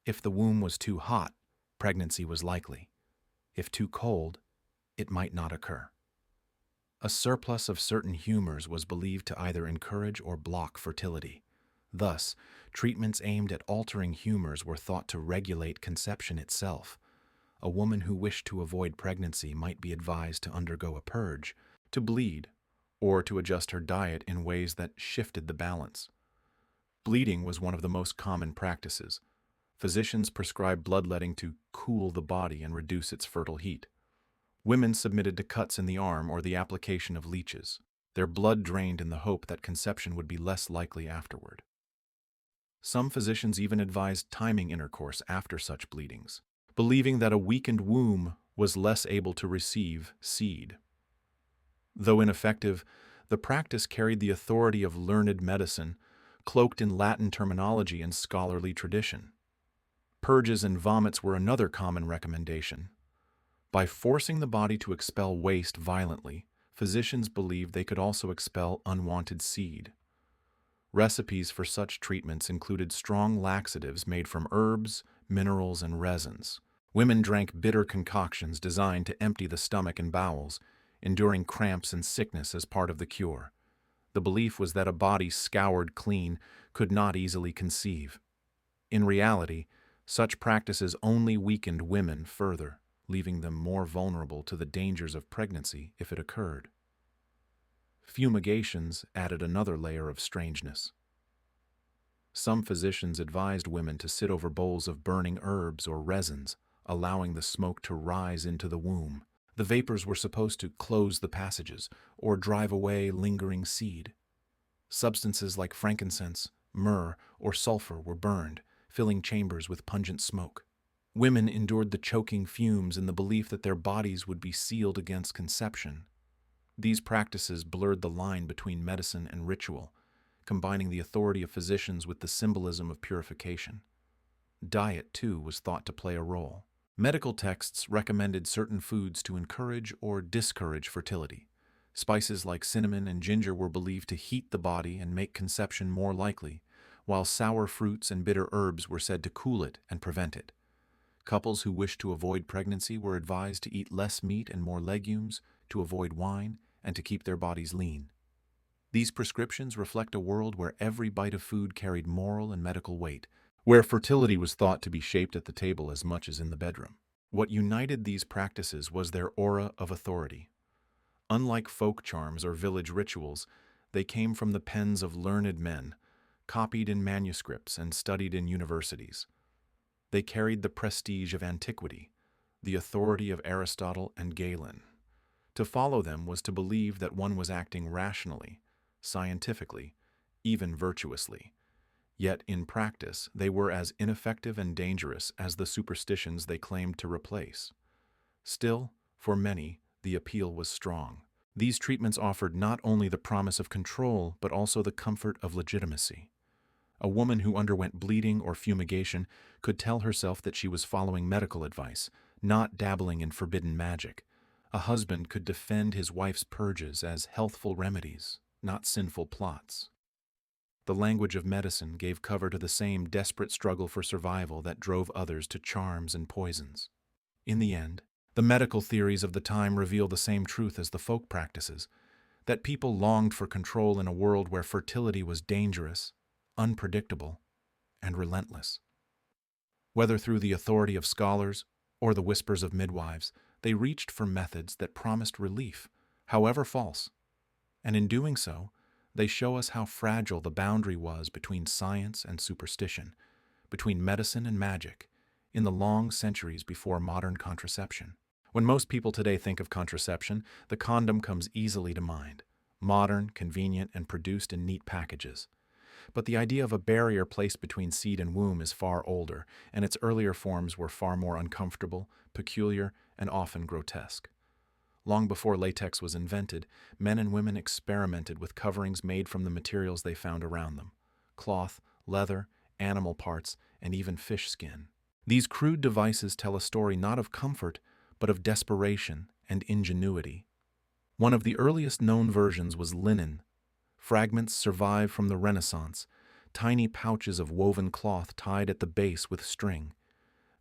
If the womb was too hot, pregnancy was likely. If too cold, it might not occur. A surplus of certain humors was believed to either encourage or block fertility. Thus, treatments aimed at altering humors were thought to regulate conception itself. A woman who wished to avoid pregnancy might be advised to undergo a purge, to bleed, or to adjust her diet in ways that shifted the balance. Bleeding was one of the most common practices. Physicians prescribed bloodletting to cool the body and reduce its fertile heat. Women submitted to cuts in the arm or the application of leeches, their blood drained in the hope that conception would be less likely afterward. Some physicians even advised timing intercourse after such bleedings, believing that a weakened womb was less able to receive seed. Though ineffective, the practice carried the authority of learned medicine, cloaked in Latin terminology and scholarly tradition. Purges and vomits were another common recommendation. By forcing the body to expel waste violently, physicians believed they could also expel unwanted seed. Recipes for such treatments included strong laxatives made from herbs, minerals, and resins. Women drank bitter concoctions designed to empty the stomach and bowels, enduring cramps and sickness as part of the cure. The belief was that a body scoured clean could not easily conceive. In reality, such practices only weakened women further, leaving them more vulnerable to the dangers of pregnancy if it occurred. Fumigations added another layer of strangeness. Some physicians advised women to sit over bowls of burning herbs or resins, allowing the smoke to rise into the womb. The vapors were supposed to close the passages or drive away lingering seed. Substances like frankincense, myrrh, or sulfur were burned, filling chambers with pungent smoke. Women endured the choking fumes in the belief that their bodies would be sealed against conception. These practices blurred the line between medicine and ritual, combining the authority of physicians with the symbolism of purification. Diet, too, was thought to play a role. Medical texts recommended certain foods to encourage or discourage fertility. Spices like cinnamon and ginger were believed to heat the body and make conception more likely, while sour fruits and bitter herbs were said to cool it and prevent it. Couples who wished to avoid pregnancy were advised to eat less meat and more legumes, to avoid wine, and to keep their bodies lean. These prescriptions reflect a world where every bite of food carried moral and medical weight, where fertility was thought to be shaped at the table as much as in the bedroom. What united these practices was their aura of authority. Unlike folk charms or village rituals, they came from the pens of learned men, copied in manuscripts and studied in universities. They carried the prestige of antiquity, the authority of Aristotle and Galen. To follow them was to believe that one was acting rationally, scientifically, even virtuously. Yet in practice, they were as ineffective and dangerous as the superstitions they claimed to replace. Still, for many, the appeal was strong. These treatments offered not only the promise of control, but also the comfort of legitimacy. A woman who underwent bleeding or fumigation could tell herself that she was following medical advice, not dabbling in forbidden magic. A husband could defend his wife's purges as healthful remedies, not sinful plots. The language of medicine gave cover to the same desperate struggle for survival that drove others to charms and poisons. In the end, the medical theories of the time reveal the same truth as the folk practices, that people longed for control in a world where fertility was dangerous, unpredictable, and relentless. Whether through the authority of scholars or the whispers of midwives, they reached for methods that promised relief, however false. And in doing so, they show us how fragile the boundary was between science and superstition, between medicine and magic, in the long centuries before modern contraception. When most people today think of contraception, the condom comes easily to mind, modern, convenient, and produced in neat packages. But the idea of a barrier placed between seed and womb is far older, and its earlier forms were far more uncomfortable, peculiar, and often grotesque. Long before latex was invented, men and women experimented with coverings made from the materials they found around them: cloth, leather, animal parts, and even fish skin. These crude devices tell a story not of comfort, but of desperation and ingenuity. One of the earliest known versions was linen. Fragments survive from the Renaissance, tiny pouches of woven cloth tied at the base with string.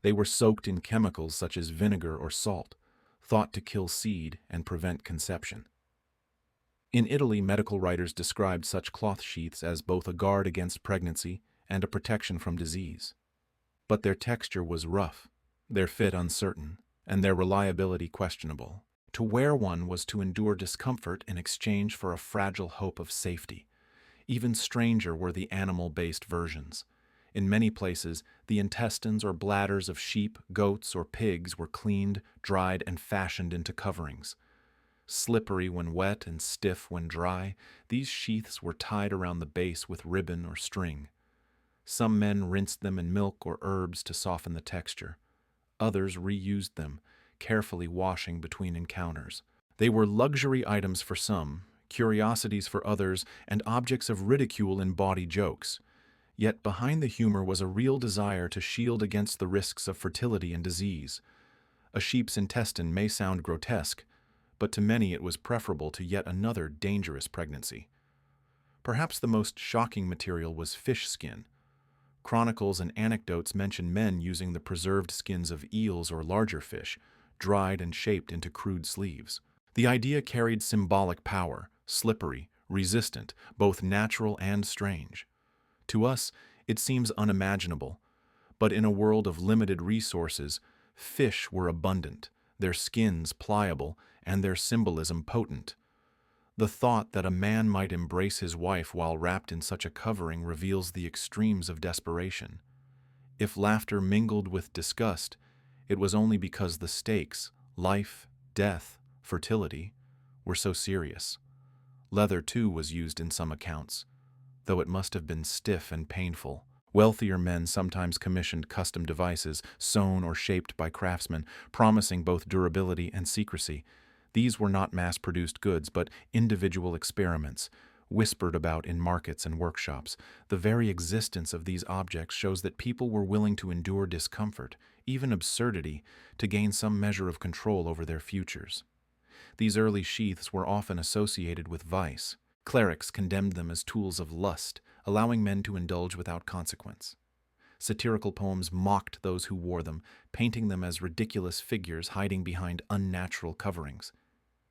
They were soaked in chemicals such as vinegar or salt, thought to kill seed and prevent conception. In Italy, medical writers described such cloth sheaths as both a guard against pregnancy and a protection from disease. But their texture was rough, their fit uncertain, and their reliability questionable. To wear one was to endure discomfort in exchange for a fragile hope of safety. Even stranger were the animal-based versions. In many places, the intestines or bladders of sheep, goats, or pigs were cleaned, dried, and fashioned into coverings. Slippery when wet and stiff when dry, these sheaths were tied around the base with ribbon or string. Some men rinsed them in milk or herbs to soften the texture. Others reused them, carefully washing between encounters. They were luxury items for some, curiosities for others, and objects of ridicule in bawdy jokes. Yet behind the humor was a real desire to shield against the risks of fertility and disease. A sheep's intestine may sound grotesque, but to many it was preferable to yet another dangerous pregnancy. Perhaps the most shocking material was fish skin. Chronicles and anecdotes mention men using the preserved skins of eels or larger fish, dried and shaped into crude sleeves. The idea carried symbolic power, slippery, resistant, both natural and strange. To us, it seems unimaginable, but in a world of limited resources, fish were abundant, their skins pliable, and their symbolism potent. The thought that a man might embrace his wife while wrapped in such a covering reveals the extremes of desperation. If laughter mingled with disgust, it was only because the stakes, life, death, fertility, were so serious. Leather, too, was used in some accounts, though it must have been stiff and painful. Wealthier men sometimes commissioned custom devices, sewn or shaped by craftsmen, promising both durability and secrecy. These were not mass-produced goods, but individual experiments, whispered about in markets and workshops. The very existence of these objects shows that people were willing to endure discomfort, even absurdity, to gain some measure of control over their futures. These early sheaths were often associated with vice. Clerics condemned them as tools of lust, allowing men to indulge without consequence. Satirical poems mocked those who wore them, painting them as ridiculous figures hiding behind unnatural coverings.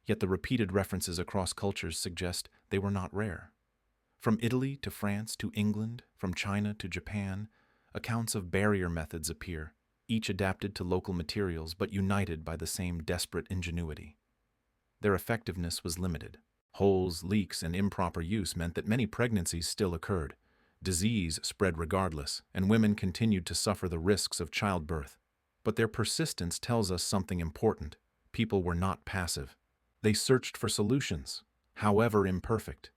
Yet the repeated references across cultures suggest they were not rare. From Italy to France to England, from China to Japan, accounts of barrier methods appear, each adapted to local materials but united by the same desperate ingenuity. Their effectiveness was limited. Holes, leaks, and improper use meant that many pregnancies still occurred. Disease spread regardless, and women continued to suffer the risks of childbirth. But their persistence tells us something important. People were not passive. They searched for solutions, however imperfect.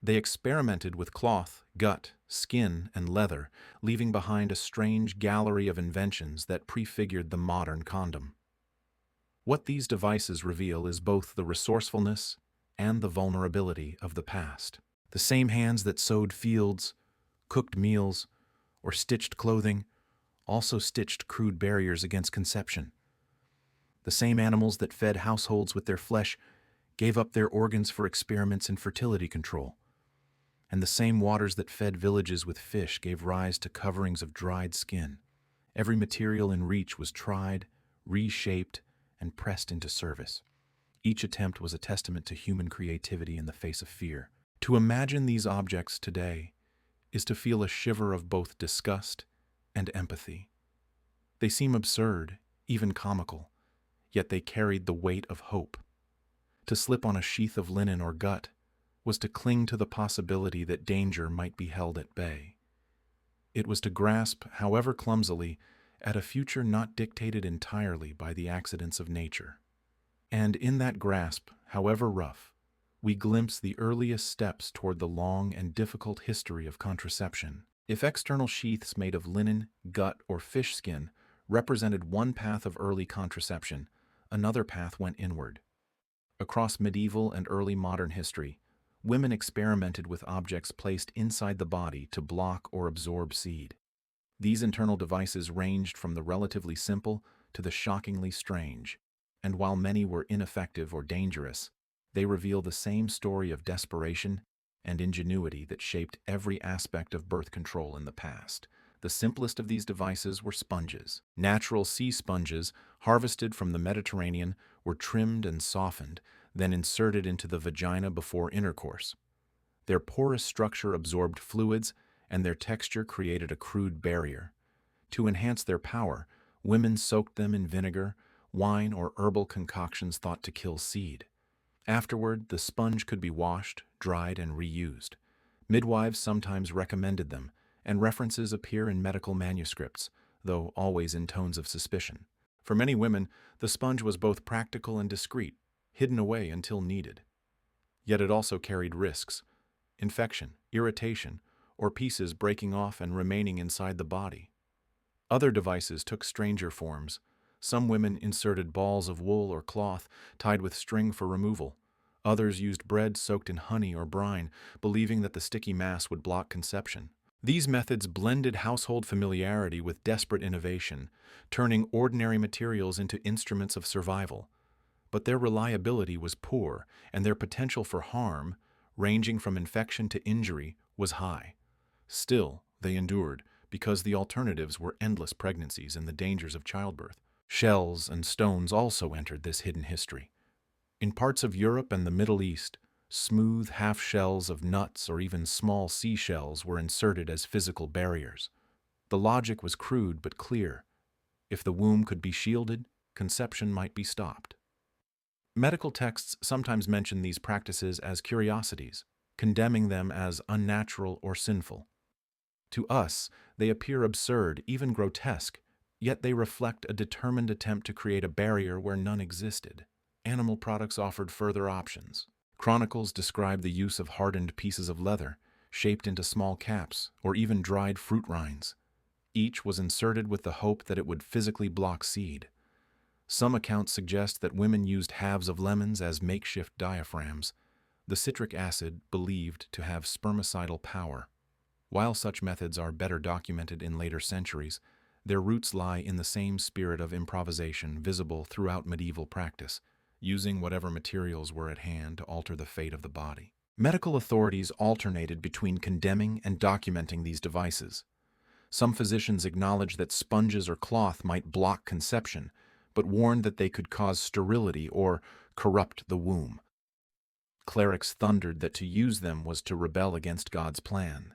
They experimented with cloth, gut, skin, and leather, leaving behind a strange gallery of inventions that prefigured the modern condom. What these devices reveal is both the resourcefulness and the vulnerability of the past. The same hands that sowed fields, cooked meals, or stitched clothing also stitched crude barriers against conception. The same animals that fed households with their flesh gave up their organs for experiments in fertility control. And the same waters that fed villages with fish gave rise to coverings of dried skin. Every material in reach was tried, reshaped, and pressed into service. Each attempt was a testament to human creativity in the face of fear. To imagine these objects today is to feel a shiver of both disgust and empathy. They seem absurd, even comical, yet they carried the weight of hope. To slip on a sheath of linen or gut was to cling to the possibility that danger might be held at bay. It was to grasp, however clumsily, at a future not dictated entirely by the accidents of nature. And in that grasp, however rough, we glimpse the earliest steps toward the long and difficult history of contraception. If external sheaths made of linen, gut, or fish skin represented one path of early contraception, another path went inward. Across medieval and early modern history, women experimented with objects placed inside the body to block or absorb seed. These internal devices ranged from the relatively simple to the shockingly strange, and while many were ineffective or dangerous, they reveal the same story of desperation and ingenuity that shaped every aspect of birth control in the past. The simplest of these devices were sponges. Natural sea sponges, harvested from the Mediterranean, were trimmed and softened, then inserted into the vagina before intercourse. Their porous structure absorbed fluids, and their texture created a crude barrier. To enhance their power, women soaked them in vinegar, wine, or herbal concoctions thought to kill seed. Afterward, the sponge could be washed, dried, and reused. Midwives sometimes recommended them, and references appear in medical manuscripts, though always in tones of suspicion. For many women, the sponge was both practical and discreet, hidden away until needed. Yet it also carried risks: infection, irritation, or pieces breaking off and remaining inside the body. Other devices took stranger forms. Some women inserted balls of wool or cloth tied with string for removal. Others used bread soaked in honey or brine, believing that the sticky mass would block conception. These methods blended household familiarity with desperate innovation, turning ordinary materials into instruments of survival. But their reliability was poor, and their potential for harm, ranging from infection to injury, was high. Still, they endured, because the alternatives were endless pregnancies and the dangers of childbirth. Shells and stones also entered this hidden history. In parts of Europe and the Middle East, smooth half-shells of nuts or even small seashells were inserted as physical barriers. The logic was crude but clear. If the womb could be shielded, conception might be stopped. Medical texts sometimes mention these practices as curiosities, condemning them as unnatural or sinful. To us, they appear absurd, even grotesque, yet they reflect a determined attempt to create a barrier where none existed. Animal products offered further options. Chronicles describe the use of hardened pieces of leather, shaped into small caps, or even dried fruit rinds. Each was inserted with the hope that it would physically block seed. Some accounts suggest that women used halves of lemons as makeshift diaphragms, the citric acid believed to have spermicidal power. While such methods are better documented in later centuries, their roots lie in the same spirit of improvisation visible throughout medieval practice, using whatever materials were at hand to alter the fate of the body. Medical authorities alternated between condemning and documenting these devices. Some physicians acknowledged that sponges or cloth might block conception, but warned that they could cause sterility or corrupt the womb. Clerics thundered that to use them was to rebel against God's plan.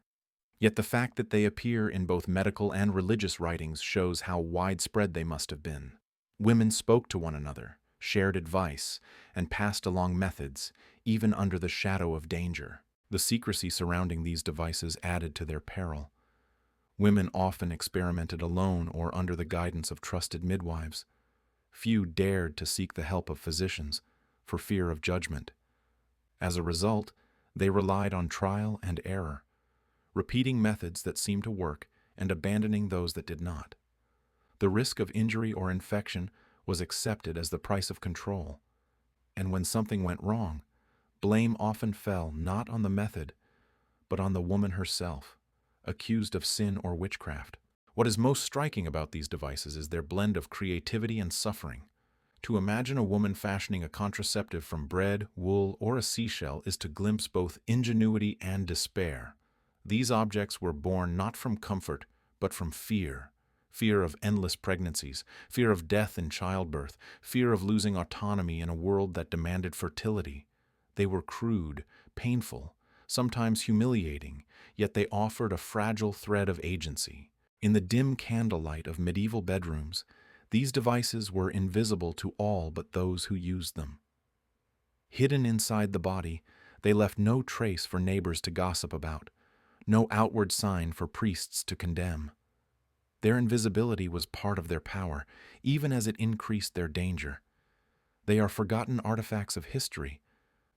Yet the fact that they appear in both medical and religious writings shows how widespread they must have been. Women spoke to one another, shared advice, and passed along methods, even under the shadow of danger. The secrecy surrounding these devices added to their peril. Women often experimented alone or under the guidance of trusted midwives. Few dared to seek the help of physicians, for fear of judgment. As a result, they relied on trial and error, repeating methods that seemed to work and abandoning those that did not. The risk of injury or infection was accepted as the price of control, and when something went wrong, blame often fell not on the method, but on the woman herself, accused of sin or witchcraft. What is most striking about these devices is their blend of creativity and suffering. To imagine a woman fashioning a contraceptive from bread, wool, or a seashell is to glimpse both ingenuity and despair. These objects were born not from comfort, but from fear. Fear of endless pregnancies, fear of death in childbirth, fear of losing autonomy in a world that demanded fertility. They were crude, painful, sometimes humiliating, yet they offered a fragile thread of agency. In the dim candlelight of medieval bedrooms, these devices were invisible to all but those who used them. Hidden inside the body, they left no trace for neighbors to gossip about, no outward sign for priests to condemn. Their invisibility was part of their power, even as it increased their danger. They are forgotten artifacts of history,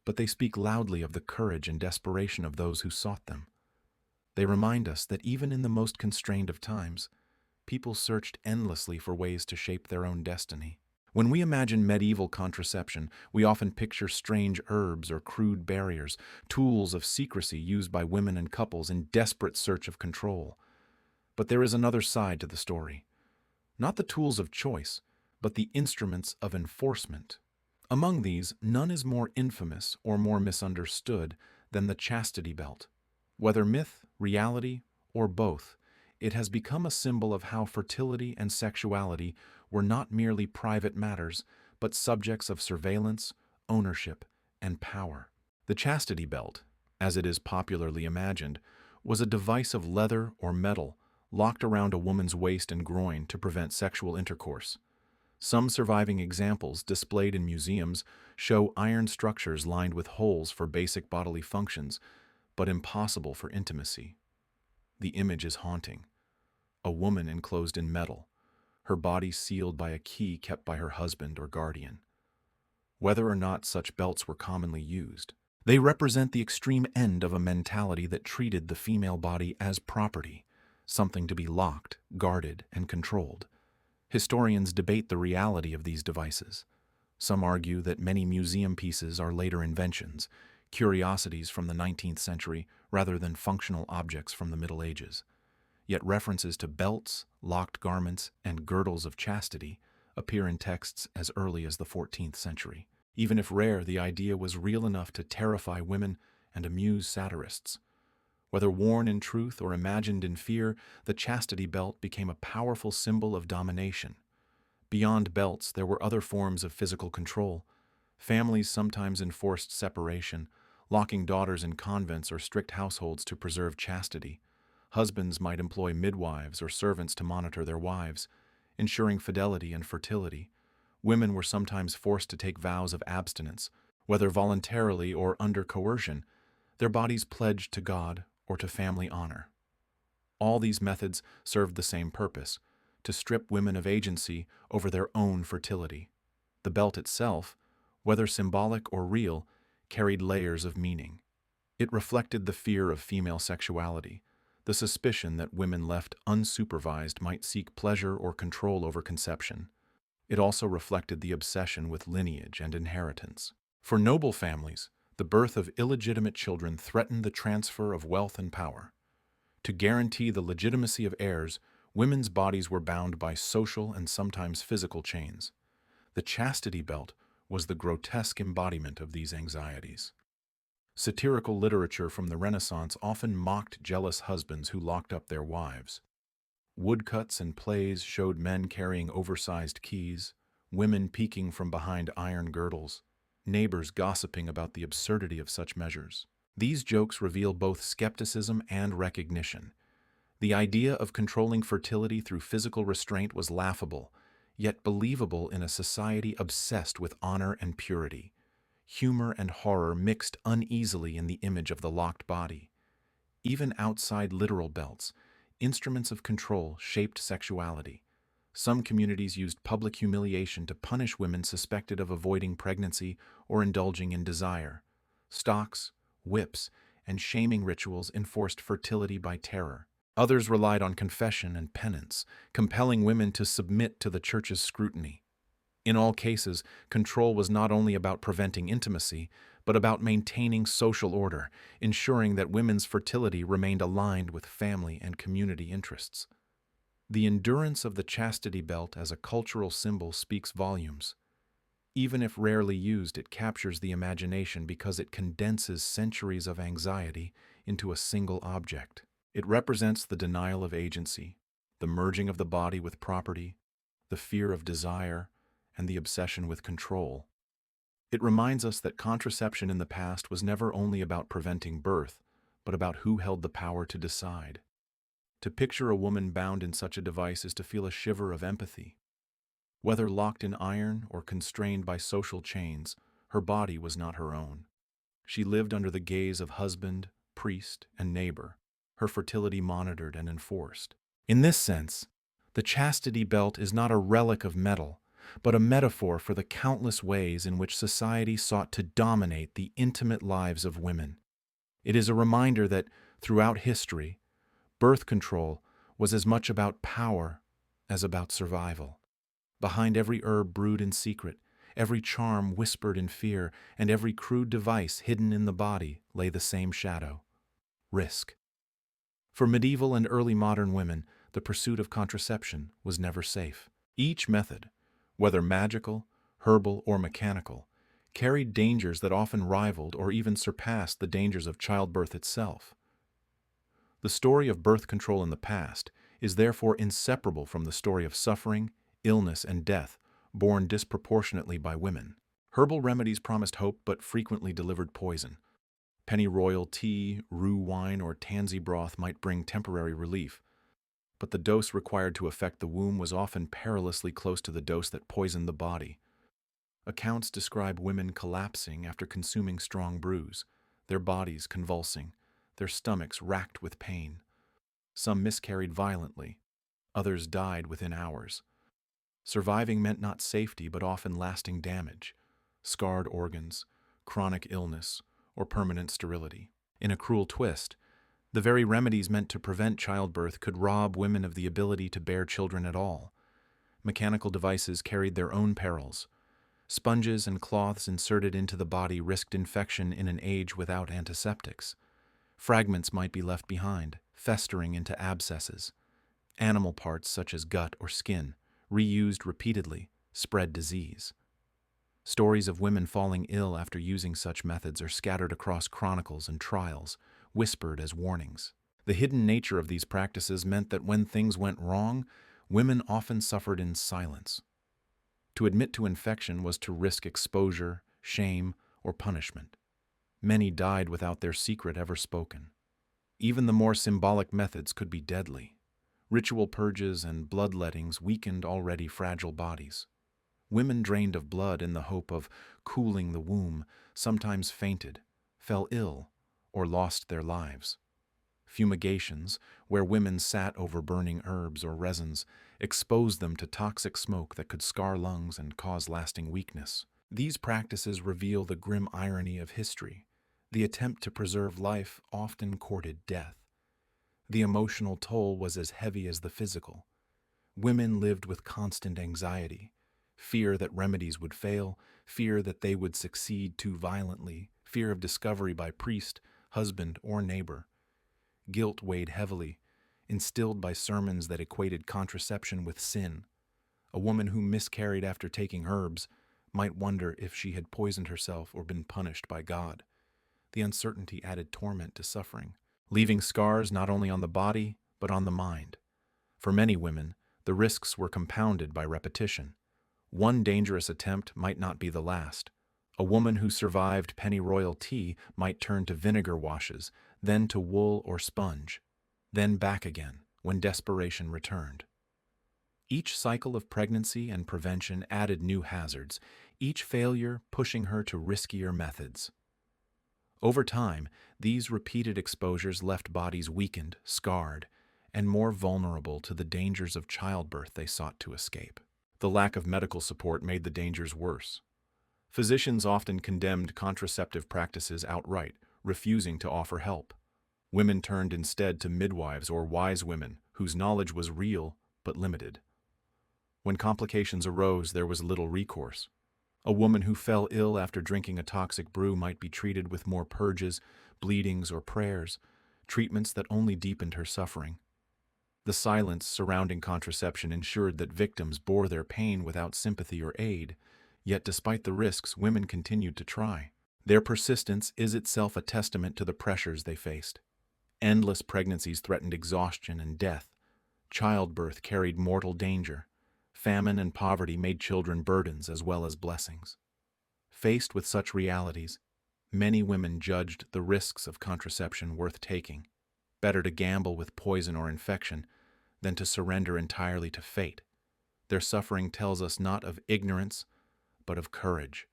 but they speak loudly of the courage and desperation of those who sought them. They remind us that even in the most constrained of times, people searched endlessly for ways to shape their own destiny. When we imagine medieval contraception, we often picture strange herbs or crude barriers, tools of secrecy used by women and couples in desperate search of control. But there is another side to the story. Not the tools of choice, but the instruments of enforcement. Among these, none is more infamous or more misunderstood than the chastity belt. Whether myth, reality, or both, it has become a symbol of how fertility and sexuality were not merely private matters, but subjects of surveillance, ownership, and power. The chastity belt, as it is popularly imagined, was a device of leather or metal locked around a woman's waist and groin to prevent sexual intercourse. Some surviving examples displayed in museums show iron structures lined with holes for basic bodily functions, but impossible for intimacy. The image is haunting. A woman enclosed in metal, her body sealed by a key kept by her husband or guardian. Whether or not such belts were commonly used, they represent the extreme end of a mentality that treated the female body as property, something to be locked, guarded, and controlled. Historians debate the reality of these devices. Some argue that many museum pieces are later inventions, curiosities from the 19th century rather than functional objects from the Middle Ages. Yet references to belts, locked garments, and girdles of chastity appear in texts as early as the 14th century. Even if rare, the idea was real enough to terrify women and amuse satirists. Whether worn in truth or imagined in fear, the chastity belt became a powerful symbol of domination. Beyond belts, there were other forms of physical control. Families sometimes enforced separation, locking daughters in convents or strict households to preserve chastity. Husbands might employ midwives or servants to monitor their wives, ensuring fidelity and fertility. Women were sometimes forced to take vows of abstinence, whether voluntarily or under coercion, their bodies pledged to God or to family honor. All these methods served the same purpose: to strip women of agency over their own fertility. The belt itself, whether symbolic or real, carried layers of meaning. It reflected the fear of female sexuality, the suspicion that women left unsupervised might seek pleasure or control over conception. It also reflected the obsession with lineage and inheritance. For noble families, the birth of illegitimate children threatened the transfer of wealth and power. To guarantee the legitimacy of heirs, women's bodies were bound by social and sometimes physical chains. The chastity belt was the grotesque embodiment of these anxieties. Satirical literature from the Renaissance often mocked jealous husbands who locked up their wives. Woodcuts and plays showed men carrying oversized keys, women peeking from behind iron girdles, neighbors gossiping about the absurdity of such measures. These jokes reveal both skepticism and recognition. The idea of controlling fertility through physical restraint was laughable, yet believable in a society obsessed with honor and purity. Humor and horror mixed uneasily in the image of the locked body. Even outside literal belts, instruments of control shaped sexuality. Some communities used public humiliation to punish women suspected of avoiding pregnancy or indulging in desire. Stocks, whips, and shaming rituals enforced fertility by terror. Others relied on confession and penance, compelling women to submit to the church's scrutiny. In all cases, control was not only about preventing intimacy, but about maintaining social order, ensuring that women's fertility remained aligned with family and community interests. The endurance of the chastity belt as a cultural symbol speaks volumes. Even if rarely used, it captures the imagination because it condenses centuries of anxiety into a single object. It represents the denial of agency, the merging of the body with property, the fear of desire, and the obsession with control. It reminds us that contraception in the past was never only about preventing birth, but about who held the power to decide. To picture a woman bound in such a device is to feel a shiver of empathy. Whether locked in iron or constrained by social chains, her body was not her own. She lived under the gaze of husband, priest, and neighbor, her fertility monitored and enforced. In this sense, the chastity belt is not a relic of metal, but a metaphor for the countless ways in which society sought to dominate the intimate lives of women. It is a reminder that, throughout history, birth control was as much about power as about survival. Behind every herb brewed in secret, every charm whispered in fear, and every crude device hidden in the body lay the same shadow: risk. For medieval and early modern women, the pursuit of contraception was never safe. Each method, whether magical, herbal, or mechanical, carried dangers that often rivaled or even surpassed the dangers of childbirth itself. The story of birth control in the past is therefore inseparable from the story of suffering, illness, and death borne disproportionately by women. Herbal remedies promised hope but frequently delivered poison. Pennyroyal tea, rue wine, or tansy broth might bring temporary relief, but the dose required to affect the womb was often perilously close to the dose that poisoned the body. Accounts describe women collapsing after consuming strong brews, their bodies convulsing, their stomachs racked with pain. Some miscarried violently, others died within hours. Surviving meant not safety but often lasting damage, scarred organs, chronic illness, or permanent sterility. In a cruel twist, the very remedies meant to prevent childbirth could rob women of the ability to bear children at all. Mechanical devices carried their own perils. Sponges and cloths inserted into the body risked infection in an age without antiseptics. Fragments might be left behind, festering into abscesses. Animal parts such as gut or skin, reused repeatedly, spread disease. Stories of women falling ill after using such methods are scattered across chronicles and trials, whispered as warnings. The hidden nature of these practices meant that when things went wrong, women often suffered in silence. To admit to infection was to risk exposure, shame, or punishment. Many died without their secret ever spoken. Even the more symbolic methods could be deadly. Ritual purges and bloodlettings weakened already fragile bodies. Women drained of blood in the hope of cooling the womb sometimes fainted, fell ill, or lost their lives. Fumigations, where women sat over burning herbs or resins, exposed them to toxic smoke that could scar lungs and cause lasting weakness. These practices reveal the grim irony of history. The attempt to preserve life often courted death. The emotional toll was as heavy as the physical. Women lived with constant anxiety, fear that remedies would fail, fear that they would succeed too violently, fear of discovery by priest, husband, or neighbor. Guilt weighed heavily, instilled by sermons that equated contraception with sin. A woman who miscarried after taking herbs might wonder if she had poisoned herself or been punished by God. The uncertainty added torment to suffering, leaving scars not only on the body, but on the mind. For many women, the risks were compounded by repetition. One dangerous attempt might not be the last. A woman who survived pennyroyal tea might turn to vinegar washes, then to wool or sponge, then back again when desperation returned. Each cycle of pregnancy and prevention added new hazards, each failure pushing her to riskier methods. Over time, these repeated exposures left bodies weakened, scarred, and more vulnerable to the dangers of childbirth they sought to escape. The lack of medical support made the dangers worse. Physicians often condemned contraceptive practices outright, refusing to offer help. Women turned instead to midwives or wise women whose knowledge was real but limited. When complications arose, there was little recourse. A woman who fell ill after drinking a toxic brew might be treated with more purges, bleedings, or prayers, treatments that only deepened her suffering. The silence surrounding contraception ensured that victims bore their pain without sympathy or aid, yet despite the risks, women continued to try. Their persistence is itself a testament to the pressures they faced. Endless pregnancies threatened exhaustion and death. Childbirth carried mortal danger. Famine and poverty made children burdens as well as blessings. Faced with such realities, many women judged the risks of contraception worth taking. Better to gamble with poison or infection than to surrender entirely to fate. Their suffering tells us not of ignorance, but of courage.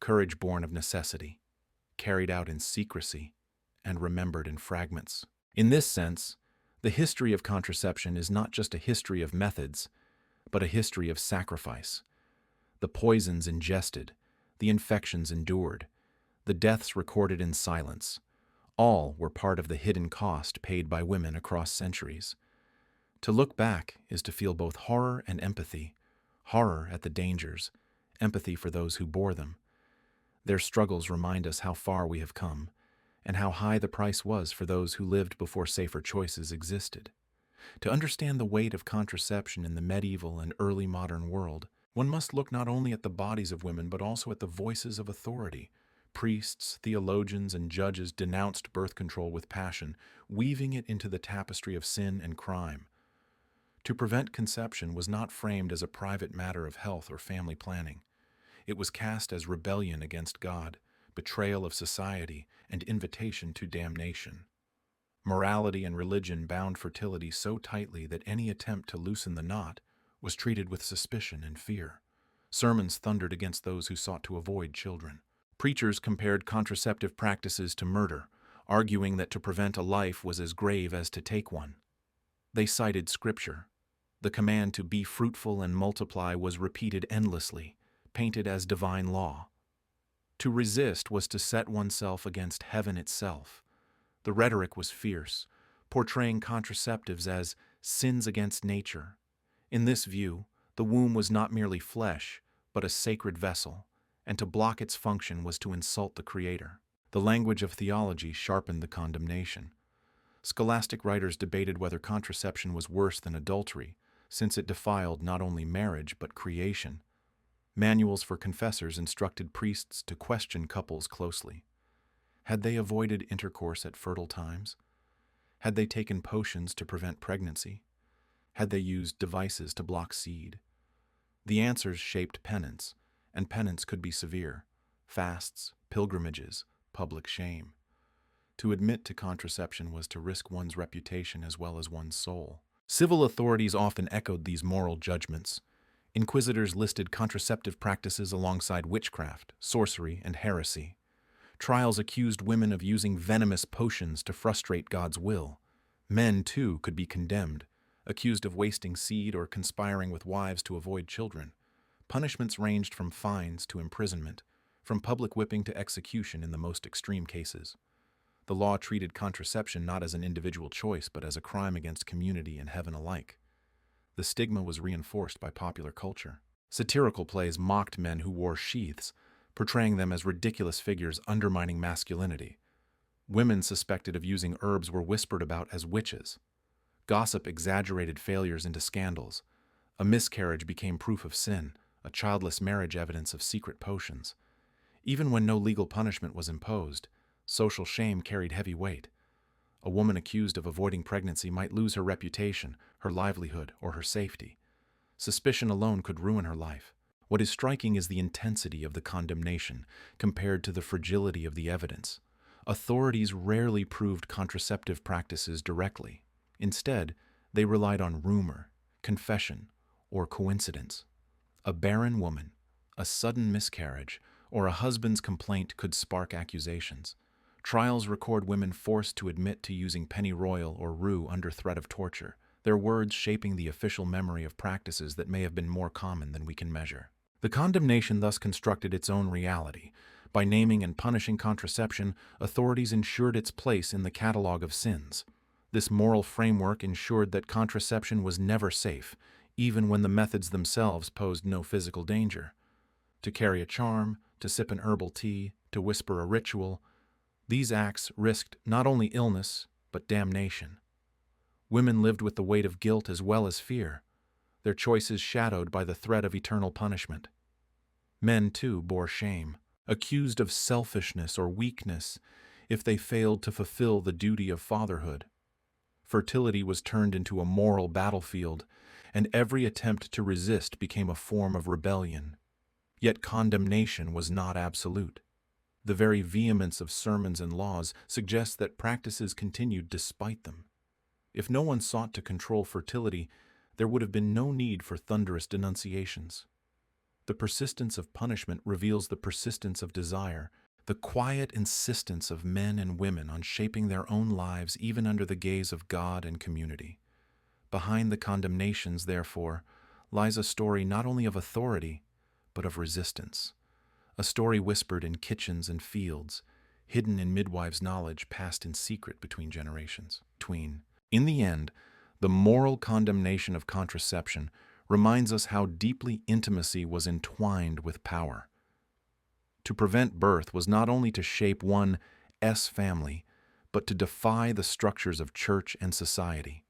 Courage born of necessity, carried out in secrecy, and remembered in fragments. In this sense, the history of contraception is not just a history of methods, but a history of sacrifice. The poisons ingested, the infections endured, the deaths recorded in silence, all were part of the hidden cost paid by women across centuries. To look back is to feel both horror and empathy, horror at the dangers, empathy for those who bore them. Their struggles remind us how far we have come, and how high the price was for those who lived before safer choices existed. To understand the weight of contraception in the medieval and early modern world, one must look not only at the bodies of women but also at the voices of authority. Priests, theologians, and judges denounced birth control with passion, weaving it into the tapestry of sin and crime. To prevent conception was not framed as a private matter of health or family planning. It was cast as rebellion against God, betrayal of society, and invitation to damnation. Morality and religion bound fertility so tightly that any attempt to loosen the knot was treated with suspicion and fear. Sermons thundered against those who sought to avoid children. Preachers compared contraceptive practices to murder, arguing that to prevent a life was as grave as to take one. They cited Scripture. The command to be fruitful and multiply was repeated endlessly, painted as divine law. To resist was to set oneself against heaven itself. The rhetoric was fierce, portraying contraceptives as sins against nature. In this view, the womb was not merely flesh, but a sacred vessel, and to block its function was to insult the Creator. The language of theology sharpened the condemnation. Scholastic writers debated whether contraception was worse than adultery, since it defiled not only marriage but creation. Manuals for confessors instructed priests to question couples closely. Had they avoided intercourse at fertile times? Had they taken potions to prevent pregnancy? Had they used devices to block seed? The answers shaped penance, and penance could be severe: fasts, pilgrimages, public shame. To admit to contraception was to risk one's reputation as well as one's soul. Civil authorities often echoed these moral judgments. Inquisitors listed contraceptive practices alongside witchcraft, sorcery, and heresy. Trials accused women of using venomous potions to frustrate God's will. Men, too, could be condemned, accused of wasting seed or conspiring with wives to avoid children. Punishments ranged from fines to imprisonment, from public whipping to execution in the most extreme cases. The law treated contraception not as an individual choice, but as a crime against community and heaven alike. The stigma was reinforced by popular culture. Satirical plays mocked men who wore sheaths, portraying them as ridiculous figures undermining masculinity. Women suspected of using herbs were whispered about as witches. Gossip exaggerated failures into scandals. A miscarriage became proof of sin, a childless marriage evidence of secret potions. Even when no legal punishment was imposed, social shame carried heavy weight. A woman accused of avoiding pregnancy might lose her reputation, her livelihood, or her safety. Suspicion alone could ruin her life. What is striking is the intensity of the condemnation compared to the fragility of the evidence. Authorities rarely proved contraceptive practices directly. Instead, they relied on rumor, confession, or coincidence. A barren woman, a sudden miscarriage, or a husband's complaint could spark accusations. Trials record women forced to admit to using pennyroyal or rue under threat of torture, their words shaping the official memory of practices that may have been more common than we can measure. The condemnation thus constructed its own reality. By naming and punishing contraception, authorities ensured its place in the catalog of sins. This moral framework ensured that contraception was never safe, even when the methods themselves posed no physical danger. To carry a charm, to sip an herbal tea, to whisper a ritual, these acts risked not only illness, but damnation. Women lived with the weight of guilt as well as fear, their choices shadowed by the threat of eternal punishment. Men, too, bore shame, accused of selfishness or weakness if they failed to fulfill the duty of fatherhood. Fertility was turned into a moral battlefield, and every attempt to resist became a form of rebellion. Yet condemnation was not absolute. The very vehemence of sermons and laws suggests that practices continued despite them. If no one sought to control fertility, there would have been no need for thunderous denunciations. The persistence of punishment reveals the persistence of desire, the quiet insistence of men and women on shaping their own lives even under the gaze of God and community. Behind the condemnations, therefore, lies a story not only of authority, but of resistance. A story whispered in kitchens and fields, hidden in midwives' knowledge passed in secret between generations. In the end, the moral condemnation of contraception reminds us how deeply intimacy was entwined with power. To prevent birth was not only to shape one's family, but to defy the structures of church and society.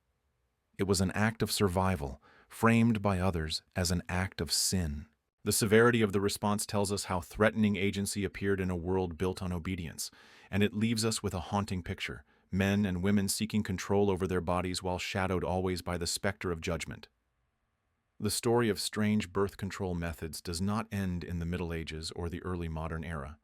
It was an act of survival, framed by others as an act of sin. The severity of the response tells us how threatening agency appeared in a world built on obedience, and it leaves us with a haunting picture: men and women seeking control over their bodies while shadowed always by the specter of judgment. The story of strange birth control methods does not end in the Middle Ages or the early modern era.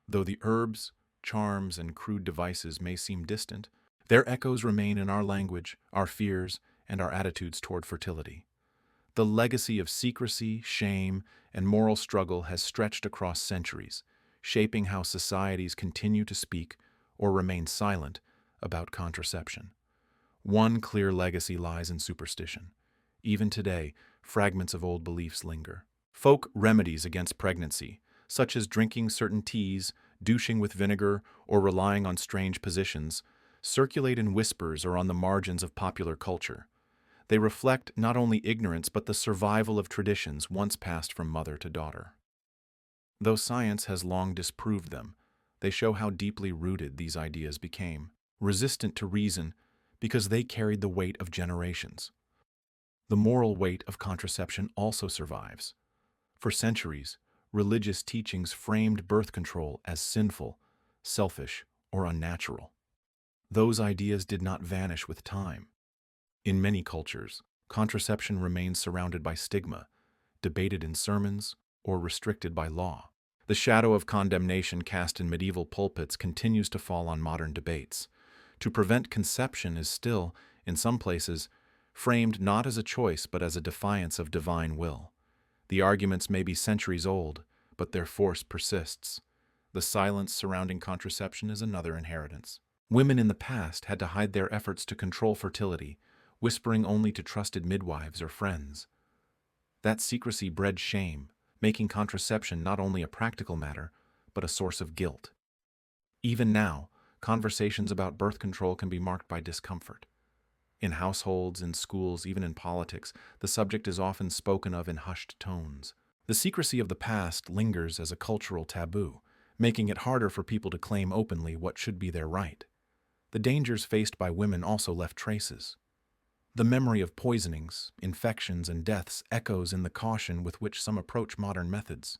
Though the herbs, charms, and crude devices may seem distant, their echoes remain in our language, our fears, and our attitudes toward fertility. The legacy of secrecy, shame, and moral struggle has stretched across centuries, shaping how societies continue to speak or remain silent about contraception. One clear legacy lies in superstition. Even today, fragments of old beliefs linger. Folk remedies against pregnancy, such as drinking certain teas, douching with vinegar, or relying on strange positions, circulate in whispers or on the margins of popular culture. They reflect not only ignorance but the survival of traditions once passed from mother to daughter. Though science has long disproved them, they show how deeply rooted these ideas became, resistant to reason because they carried the weight of generations. The moral weight of contraception also survives. For centuries, religious teachings framed birth control as sinful, selfish, or unnatural. Those ideas did not vanish with time. In many cultures, contraception remains surrounded by stigma, debated in sermons, or restricted by law. The shadow of condemnation cast in medieval pulpits continues to fall on modern debates. To prevent conception is still, in some places, framed not as a choice but as a defiance of divine will. The arguments may be centuries old, but their force persists. The silence surrounding contraception is another inheritance. Women in the past had to hide their efforts to control fertility, whispering only to trusted midwives or friends. That secrecy bred shame, making contraception not only a practical matter, but a source of guilt. Even now, conversations about birth control can be marked by discomfort. In households, in schools, even in politics, the subject is often spoken of in hushed tones. The secrecy of the past lingers as a cultural taboo, making it harder for people to claim openly what should be their right. The dangers faced by women also left traces. The memory of poisonings, infections, and deaths echoes in the caution with which some approach modern methods.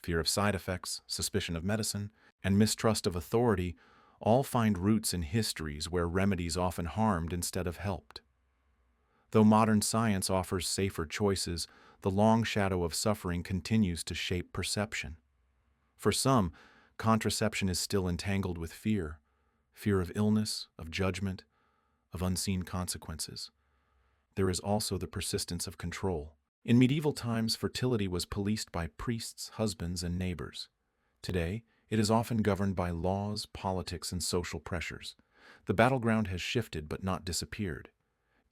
Fear of side effects, suspicion of medicine, and mistrust of authority all find roots in histories where remedies often harmed instead of helped. Though modern science offers safer choices, the long shadow of suffering continues to shape perception. For some, contraception is still entangled with fear of illness, of judgment, of unseen consequences. There is also the persistence of control. In medieval times, fertility was policed by priests, husbands, and neighbors. Today, it is often governed by laws, politics, and social pressures. The battleground has shifted but not disappeared.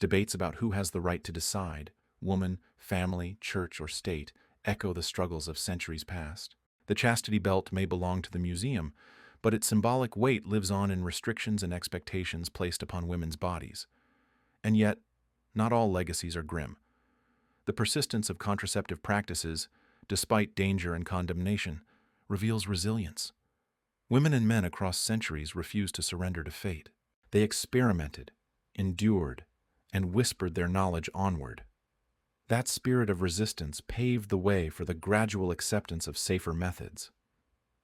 Debates about who has the right to decide, woman, family, church, or state, echo the struggles of centuries past. The chastity belt may belong to the museum, but its symbolic weight lives on in restrictions and expectations placed upon women's bodies. And yet, not all legacies are grim. The persistence of contraceptive practices, despite danger and condemnation, reveals resilience. Women and men across centuries refused to surrender to fate. They experimented, endured, and whispered their knowledge onward. That spirit of resistance paved the way for the gradual acceptance of safer methods.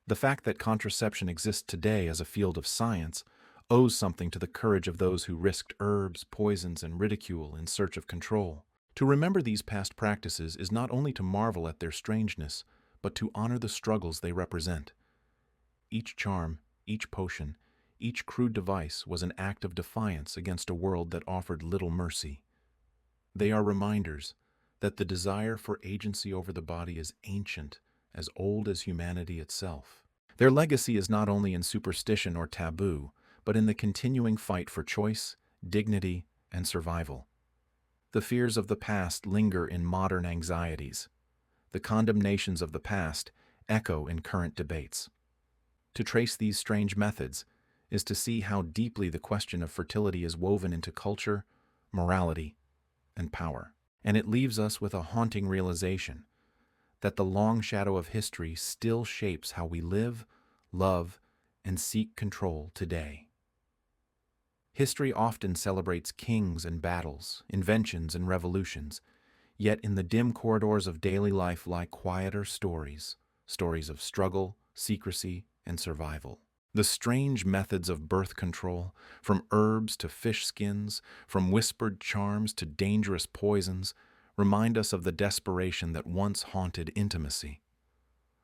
The fact that contraception exists today as a field of science owes something to the courage of those who risked herbs, poisons, and ridicule in search of control. To remember these past practices is not only to marvel at their strangeness, but to honor the struggles they represent. Each charm, each potion, each crude device was an act of defiance against a world that offered little mercy. They are reminders that the desire for agency over the body is ancient, as old as humanity itself. Their legacy is not only in superstition or taboo, but in the continuing fight for choice, dignity, and survival. The fears of the past linger in modern anxieties. The condemnations of the past echo in current debates. To trace these strange methods is to see how deeply the question of fertility is woven into culture, morality, and power. And it leaves us with a haunting realization that the long shadow of history still shapes how we live, love, and seek control today. History often celebrates kings and battles, inventions and revolutions, yet in the dim corridors of daily life lie quieter stories, stories of struggle, secrecy, and survival. The strange methods of birth control, from herbs to fish skins, from whispered charms to dangerous poisons, remind us of the desperation that once haunted intimacy.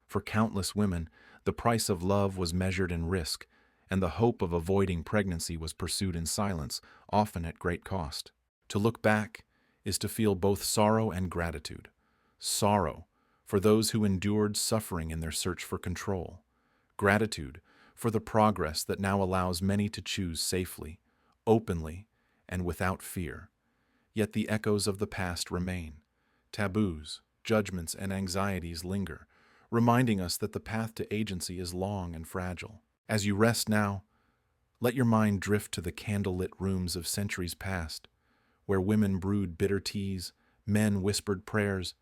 For countless women, the price of love was measured in risk, and the hope of avoiding pregnancy was pursued in silence, often at great cost. To look back is to feel both sorrow and gratitude. Sorrow for those who endured suffering in their search for control. Gratitude for the progress that now allows many to choose safely, openly, and without fear. Yet the echoes of the past remain. Taboos, judgments, and anxieties linger, reminding us that the path to agency is long and fragile. As you rest now, let your mind drift to the candlelit rooms of centuries past, where women brewed bitter teas, men whispered prayers,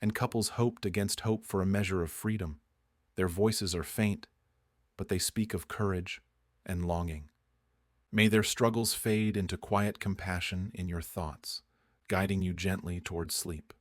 and couples hoped against hope for a measure of freedom. Their voices are faint, but they speak of courage and longing. May their struggles fade into quiet compassion in your thoughts, guiding you gently towards sleep.